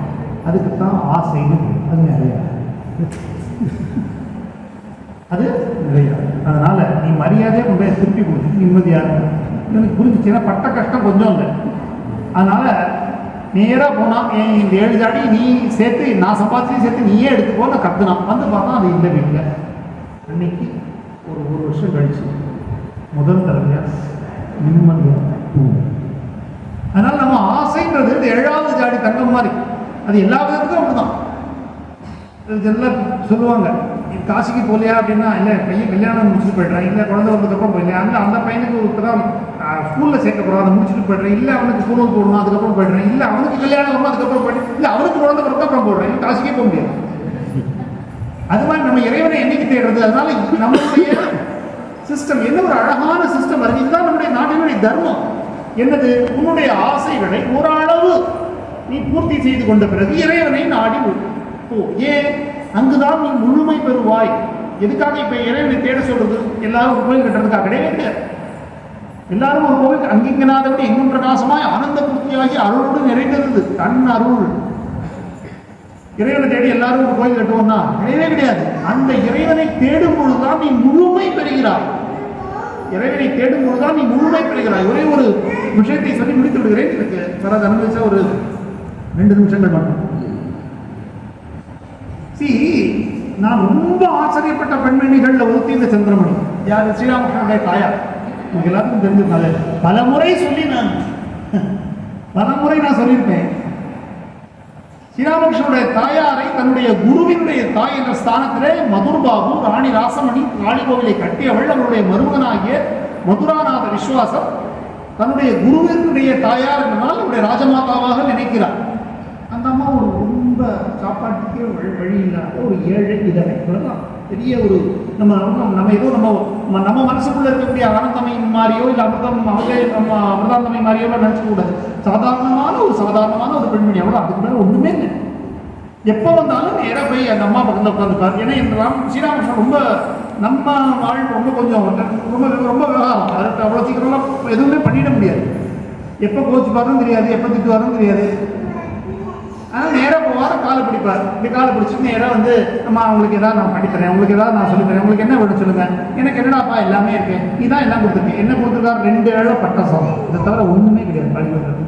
A: அதுக்கு தான் ஆசைன்னு. அது நிறைய அது நிறையா. அதனால நீ மரியாதையாக கொண்டு போய் திருப்பி கொடுத்து நிம்மதியாக எனக்கு புரிஞ்சிச்சுன்னா பட்ட கஷ்டம் கொஞ்சம் இல்லை. அதனால நேராக போனால் இந்த 7 ஜாடி நீ சேர்த்து நான் சம்பாதிச்சு சேர்த்து நீயே எடுத்துக்கோன்னு கற்றுனான். வந்து பார்த்தா அது இந்த வீட்டில் அன்னைக்கு ஒரு வருஷம் கழிச்சு முதல் தடவையாக நிம்மதியாக. அதனால் நம்ம ஆசைன்றது இந்த 7ஆவது ஜாடி தங்கம் மாதிரி, அது எல்லா விதத்துக்கும் அப்படிதான். இதெல்லாம் சொல்லுவாங்க, காசிக்கு போகலையா அப்படின்னா, இல்லை பையன் கல்யாணம் முடிச்சுட்டு போய்ட்றேன், இல்லை குழந்தை வந்ததுக்கப்புறம் போயிடலையா, அந்த பையனுக்கு இப்போதான் ஸ்கூலில் சேர்க்கக்கூடாது அதை முடிச்சுட்டு போய்ட்றேன், இல்லை அவனுக்கு பூனல் போடணும் அதுக்கப்புறம் போய்ட்றேன், இல்லை அவனுக்கு கல்யாணம் வரணும் அதுக்கப்புறம் போய்ட்டு, இல்லை அவனுக்கு குழந்தை பிறகு அப்புறம் போடுறேன், காசிக்கே போக முடியாது. அது மாதிரி நம்ம இறைவனை என்னைக்கு தேடுறது? அதனால நம்மளுடைய சிஸ்டம் என்ன ஒரு அழகான சிஸ்டம் வருது. இதுதான் நம்முடைய நாட்டினுடைய தர்மம். என்னது? உன்னுடைய ஆசைகளை ஓரளவு நீ பூர்த்தி செய்து கொண்ட பிறகு இறைவனை நாடி போ. ஏன்? அங்குதான் நீ முழுமை பெறுவாய். எதுக்காக இப்ப இறைவனை தேட சொல்றது? எல்லாரும் ஒரு கோயில் கட்டுறதுக்காக கிடையவே கிடையாது. எல்லாரும் ஒரு கோவில் அங்கிங்கனாத விட எங்கும் பிரகாசமாய் ஆனந்த பூர்த்தியாகி அருளோடு நிறைந்தது தன் அருள். இறைவனை தேடி எல்லாரும் ஒரு கோயில் கட்டுவோம்னா கிடையவே கிடையாது. அந்த இறைவனை தேடும் பொழுதுதான் நீ முழுமை பெறுகிறாய். இறைவனை தேடும் பொழுதுதான் நீ முழுமை பெறுகிறாய். ஒரே ஒரு விஷயத்தை சொல்லி முடித்து விடுகிறேன். எனக்கு வராது அனுபவிச்ச ஒரு 2 நிமிஷங்கள் மட்டும். நான் ரொம்ப ஆச்சரியப்பட்ட பெண்மணிகள்ல ஒருத்தி இந்த சந்திரமணி. யார்? ஸ்ரீராமகிருஷ்ணனுடைய தாயார். உங்களுக்கு எல்லாத்துக்கும் தெரிஞ்சிருக்காங்க. பலமுறை நான் சொல்லியிருப்பேன். ஸ்ரீராமகிருஷ்ணனுடைய தாயாரை தன்னுடைய குருவினுடைய தாய் என்ற ஸ்தானத்திலே மதுர்பாபு ராணி ராசமணி காளிகோவிலை கட்டியவள். அவருடைய மருமகனாகிய மதுராநாத விஸ்வாசம் தன்னுடைய குருவினுடைய தாயார் என்றால் அவருடைய ராஜமாதாவாக நினைக்கிறார். அந்த அம்மா ஒரு ரொம்ப சாப்பாட்டுக்கே வழி இல்லாத ஒரு ஏழை இதனை பெரிய ஒரு நம்ம ஏதோ நம்ம மனசுக்குள்ள இருக்கக்கூடிய ஆனந்தமை மாதிரியோ இல்லை அமிர்தாந்தமை மாதிரியோ நினைச்சுக்க கூடாது. சாதாரணமான ஒரு பெண்மணி, அவ்வளோ. அதுக்கு மேலே ஒன்றுமே இல்லை. எப்போ வந்தாலும் நேராக போய் அந்த அம்மா பக்கத்தில் உட்காந்துப்பார். ஏன்னா இந்த ஸ்ரீராமகிருஷ்ணன் ரொம்ப நம்ம வாழ்க்கை ரொம்ப கொஞ்சம் ரொம்ப விவகாரம். அதுக்கு அவ்வளோ சீக்கிரம்லாம் எதுவுமே பண்ணிட முடியாது. எப்போ கோச்சுப்பாருன்னு தெரியாது, எப்போ திட்டுவாருன்னு தெரியாது. ஆனால் நேராக போவார், காலை பிடிப்பார். இப்படி காலை பிடிச்சிட்டு நேராக வந்து அம்மா உங்களுக்கு ஏதாவது நான் பண்ணித்தரேன், உங்களுக்கு ஏதாவது நான் சொல்லித்தரேன், உங்களுக்கு என்ன வேணும் சொல்லுங்கள், எனக்கு என்னடாப்பா எல்லாமே இருக்கு, இதான் எல்லாம் கொடுத்துருக்கேன். என்ன கொடுத்துருக்காரு? 2 ஏழை பட்டாசம். இதை தவிர ஒன்றுமே கிடையாது. பள்ளிக்கூடம்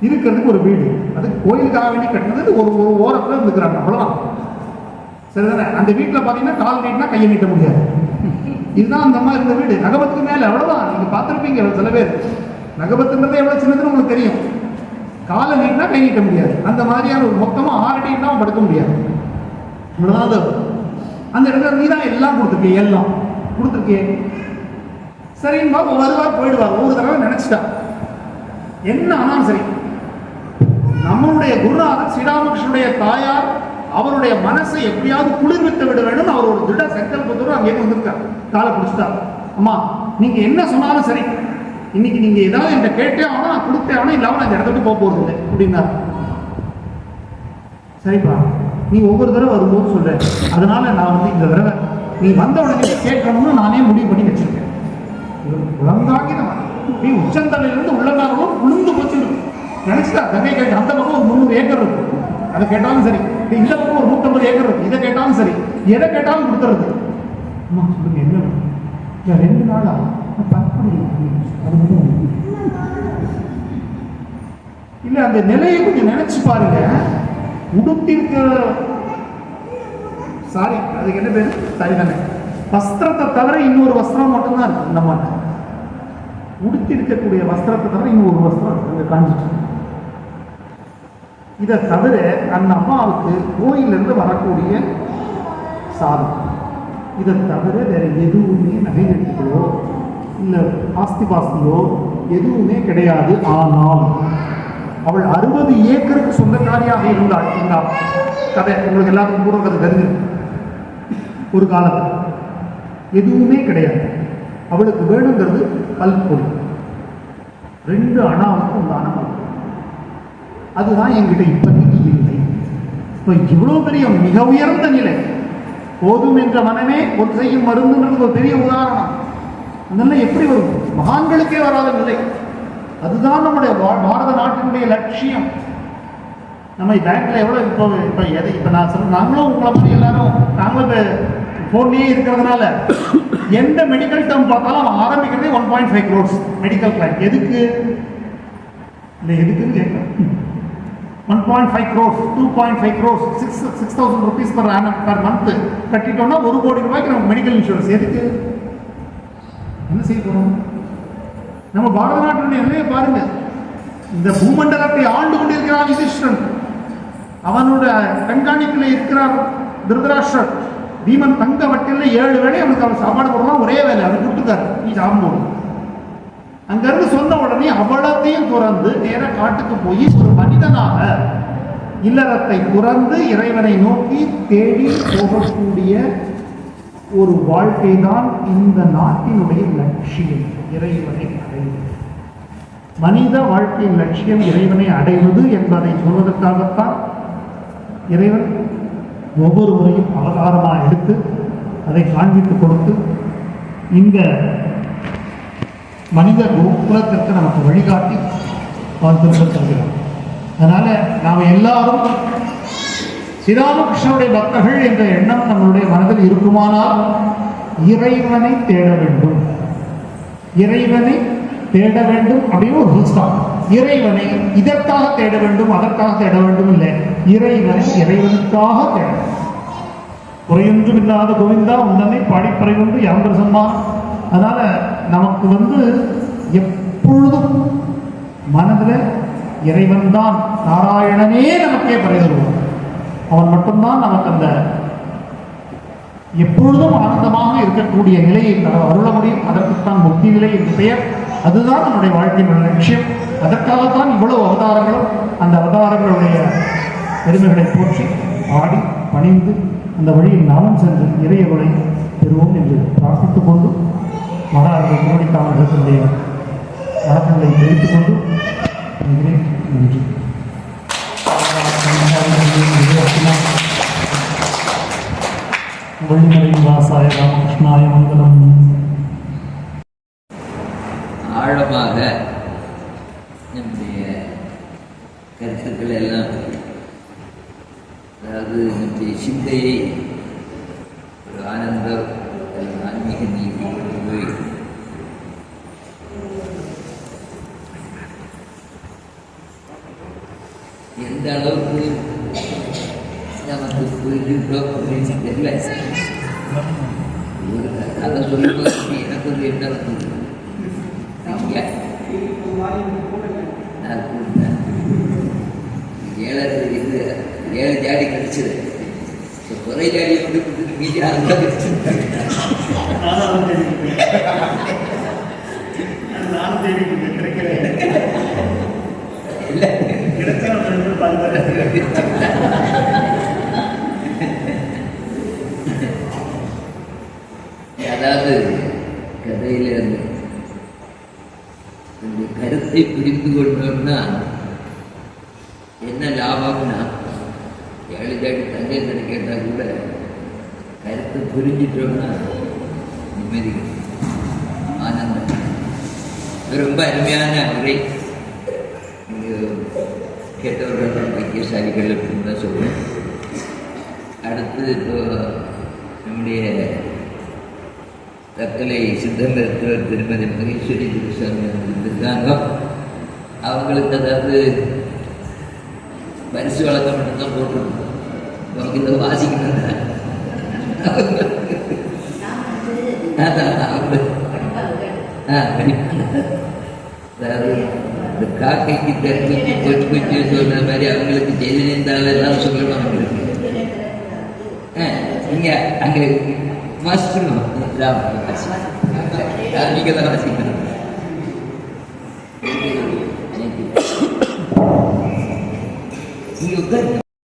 A: இருக்கிறதுக்கு ஒரு வீடு, அது கோயிலுக்காக வேண்டி கட்டினது. ஒரு ஓரத்தில் இருந்துக்கிறாங்க, அவ்வளோதான். சரிதானே? அந்த வீட்டில் பார்த்தீங்கன்னா கால் நீட்டினா கையை நீட்ட முடியாது. இதுதான் அந்த அம்மா இருந்த வீடு. நகபத்துக்கு மேலே அவ்வளோதான். நீங்கள் பார்த்துருப்பீங்க சில பேர். நகபத்துங்கிறது எவ்வளோ சின்னதுன்னு உங்களுக்கு தெரியும். காலை நீட்டினா கை நீட்ட முடியாது. அந்த மாதிரியான ஒரு மொத்தமாக 6 அடி தான் படுக்க முடியாது. இவ்வளோதான். அந்த இடத்துல நீ தான் எல்லாம் கொடுத்துருக்கே, எல்லாம் கொடுத்துருக்கே. சரிங்கம்மா வருவார் போயிடுவார். ஒரு தடவை நினைச்சிட்டா என்ன ஆனாலும் சரி. நம்மளுடைய குருநாதர் ஸ்ரீராமகிருஷ்ணனுடைய தாயார் அவருடைய மனசை எப்படியாவது குளிர்வித்து விட வேண்டும். அவர் ஒரு திட சங்கல்பத்தோடு அங்கே வந்திருக்கார். காலை பிடிச்சிட்டார். அம்மா நீங்க என்ன சொன்னாலும் சரி, இன்னைக்கு நீங்க ஏதாவது என்கிட்ட கேட்டே ஆகணும், நான் கொடுத்தே ஆகணும், இல்லாம நான் இந்த இடத்துக்கு போக போறது இல்லை அப்படின்னா, சரிப்பா நீ ஒவ்வொரு தடவை வரும்போது சொல்றேன், அதனால நான் வந்து இந்த தடவை நீ வந்த உடனே கேட்கணும்னு நானே முடிவு பண்ணி வச்சிருக்கேன். உலந்தாகி நீ உச்சந்தலையிலிருந்து உள்ளங்காலும் உளுந்து போச்சு நினைச்சுட்டா. கங்கை கேட்க அந்த பக்கம் ஒரு 300 ஏக்கர் இருக்கு, அதை கேட்டாலும் சரி. இந்த பக்கம் ஒரு 150 ஏக்கர் இருக்கு, இதை கேட்டாலும் சரி. எதை கேட்டாலும் கொடுத்துறது. அம்மா சொல்லுங்க என்ன 2 நாளா இல்ல, அந்த நிலையை கொஞ்சம் நினைச்சு பாருங்க. உடுத்திருக்க சாரி, அதுக்கு என்ன பேரு, சரி தானே, வஸ்திரத்தை தவிர இன்னொரு வஸ்திரம் மட்டும்தான் இருக்கு. நம்ம உடுத்தி இருக்கக்கூடிய வஸ்திரத்தை தவிர இன்னொரு வஸ்திரம் இருக்கு காஞ்சிட்டு. இதை தவிர அந்த அம்மாவுக்கு கோயிலிருந்து வரக்கூடிய சாதம், இதை தவிர வேற எதுவுமே நகைநட்டுகளோ இல்லை ஆஸ்தி பாஸ்தியோ எதுவுமே கிடையாது. ஆனால் அவள் 60 ஏக்கருக்கு சொந்தக்காரியாக இருந்தாள். இந்த கதை உங்களுக்கு எல்லாருக்கும் கூட கதை தெரிஞ்சிருக்கு. ஒரு காலத்தில் எதுவுமே கிடையாது. அவளுக்கு வேணுங்கிறது பல்பொடி, 2 அணாவுக்கு உண்டான பல்பொடி. அதுதான் என்கிட்ட இப்போதைக்கு இல்லை. இப்போ இவ்வளோ பெரிய மிக உயர்ந்த நிலை, போதும் என்ற மனமே ஒரு செய்யும் மருந்துன்றது ஒரு பெரிய உதாரணம். அதெல்லாம் எப்படி வரும்? மகான்களுக்கே வராத நிலை. அதுதான் நம்முடைய பாரத நாட்டினுடைய லட்சியம். நம்ம பேங்க்ல எவ்வளோ இப்போ நான் சொல்ல, நாங்களும் உங்களை மாதிரி எல்லாரும் நாங்களும் ஃபோன்லேயே இருக்கிறதுனால எந்த மெடிக்கல் டேர்ம் பார்த்தாலும் அவன் ஆரம்பிக்கிறதே 1.5 crores மெடிக்கல் கிளைம். எதுக்கு இல்லை, எதுக்குன்னு கேட்கலாம். 1.5 crores, 2.5 crores, 6,000 rupees per month கட்டிட்டோம்னா 1 கோடி ரூபாய்க்கு நமக்கு மெடிக்கல் இன்சூரன்ஸ். எதுக்கு? என்ன செய்ய போறோம்? நம்ம பாரத நாட்டினுடைய நிலையை பாருங்க. இந்த பூமண்டலத்தை ஆண்டு கொண்டிருக்கிறான் யுதிஷ்டிரன், அவனோட கண்காணிப்பில் இருக்கிறார் திருதராஷ்டிரர். பீமன் தங்க வட்டில் 7 வேளை அவனுக்கு அவர் சாப்பாடு போடலாம், ஒரே வேலை அவர் கொடுத்துட்டார், நீ சாப்பிடும். அங்கிருந்து சொன்ன உடனே அவ்வளத்தையும் துறந்து நேர காட்டுக்கு போய் ஒரு மனிதனாக இல்லறத்தை துறந்து இறைவனை நோக்கி தேடி போகக்கூடிய ஒரு வாழ்க்கை தான் இந்த நாட்டினுடைய லட்சியம், இறைவனை அடைவது. மனித வாழ்க்கையின் லட்சியம் இறைவனை அடைவது என்பதை சொல்வதற்காகத்தான் இறைவன் ஒவ்வொரு முறையும் அவதாரமாக எடுத்து அதை காண்பித்துக் கொடுத்து இந்த மனித குலத்திற்கு நமக்கு வழிகாட்டி வாழ்த்து தருகிறார். அதனால நாம் எல்லாரும் ஸ்ரீராமகிருஷ்ணனுடைய பக்தர்கள் என்ற எண்ணம் நம்மளுடைய மனதில் இருக்குமானால் இறைவனை தேட வேண்டும், இறைவனை தேட வேண்டும் அப்படின்னு ஒரு புஸ்தகம். இறைவனை இதற்காக தேட வேண்டும், அதற்காக தேட வேண்டும் இல்லை, இறைவனை இறைவனுக்காக தேட வேண்டும். குறையொன்றும் இல்லாத கோவிந்தா உண்டனை பாடிப்பறை கொண்டு யாம்பர் சொன்னான். அதனால நமக்கு எப்பொழுதும் மனதில் இறைவன் தான், நாராயணனே நமக்கே பறை தருவான். அவன் மட்டும்தான் நமக்கு அந்த எப்பொழுதும் ஆனந்தமாக இருக்கக்கூடிய நிலையை அருள முடியும். அதற்குத்தான் முக்தி நிலை என்று பெயர். அதுதான் நம்முடைய வாழ்க்கையின் லட்சியம். அதற்காகத்தான் இவ்வளவு அவதாரங்களும் அந்த அவதாரங்களுடைய பெருமைகளை போற்றி ஆடி பணிந்து அந்த வழியில் நாமும் சென்று இறையவளை பெறுவோம் என்று பிரார்த்தித்துக் கொண்டு மகாராஜர் திருவடிக்காமர்களுடைய வழக்கங்களை தெரிவித்துக் கொண்டு நன்றி. வள்ளிமலையின் வாசாய ராமகிருஷ்ணாய மங்களம்.
B: ஆழமாக நம்முடைய கருத்துக்கள் எல்லாம், அதாவது நம்முடைய சிந்தையை ஒரு ஆனந்த ஆன்மீக நீதி போய் எந்த அளவுக்கு நமக்கு புரிஞ்சுட்டோ புரிஞ்சுக்கல. ஒரு கதை சொல்லும்போது எனக்கு ஒரு எண்ணம் இருக்குது. நான் கூப்பிட்டேன் 7 ஜாடி கிடைச்சது. குறை ஜாடியை வந்து கொடுத்துட்டு மீதி 6 தான் கிடைச்சிருக்காங்க. இல்லை அதாவது கதையிலிருந்து புரிந்து கொண்டோம்னா என்ன லாபம்னா 7 ஜாடி தங்கேசனை கேட்டால் கூட கருத்து புரிஞ்சிட்டோம்னா நிம்மதி, ஆனந்தம். ரொம்ப அருமையான உரை. கேட்டவர்கள் வைத்தியசாலிகள் அப்படின்னு தான் சொல்லுவேன். அடுத்து இப்போ நம்முடைய தக்கலை சித்த மருத்துவர் திருமதி மகேஸ்வரி குருசாமி இருந்திருக்காங்க. அவங்களுக்கு அதாவது பரிசு வழக்கம் மட்டும்தான் போட்டிருக்கோம். அவங்க இதை வாசிக்கணும். அதாவது இந்த காக்கைக்கு தட்டு கொச்சு கொச்சு சொல்ற மாதிரி அவங்களுக்கு ஜெயலலிதாவெல்லாம் சொல்லணும். அவங்களுக்கு நீங்க அங்க வாசிக்கணும், நீங்க தான் வாசிக்கணும். நீங்க உட்காருங்க.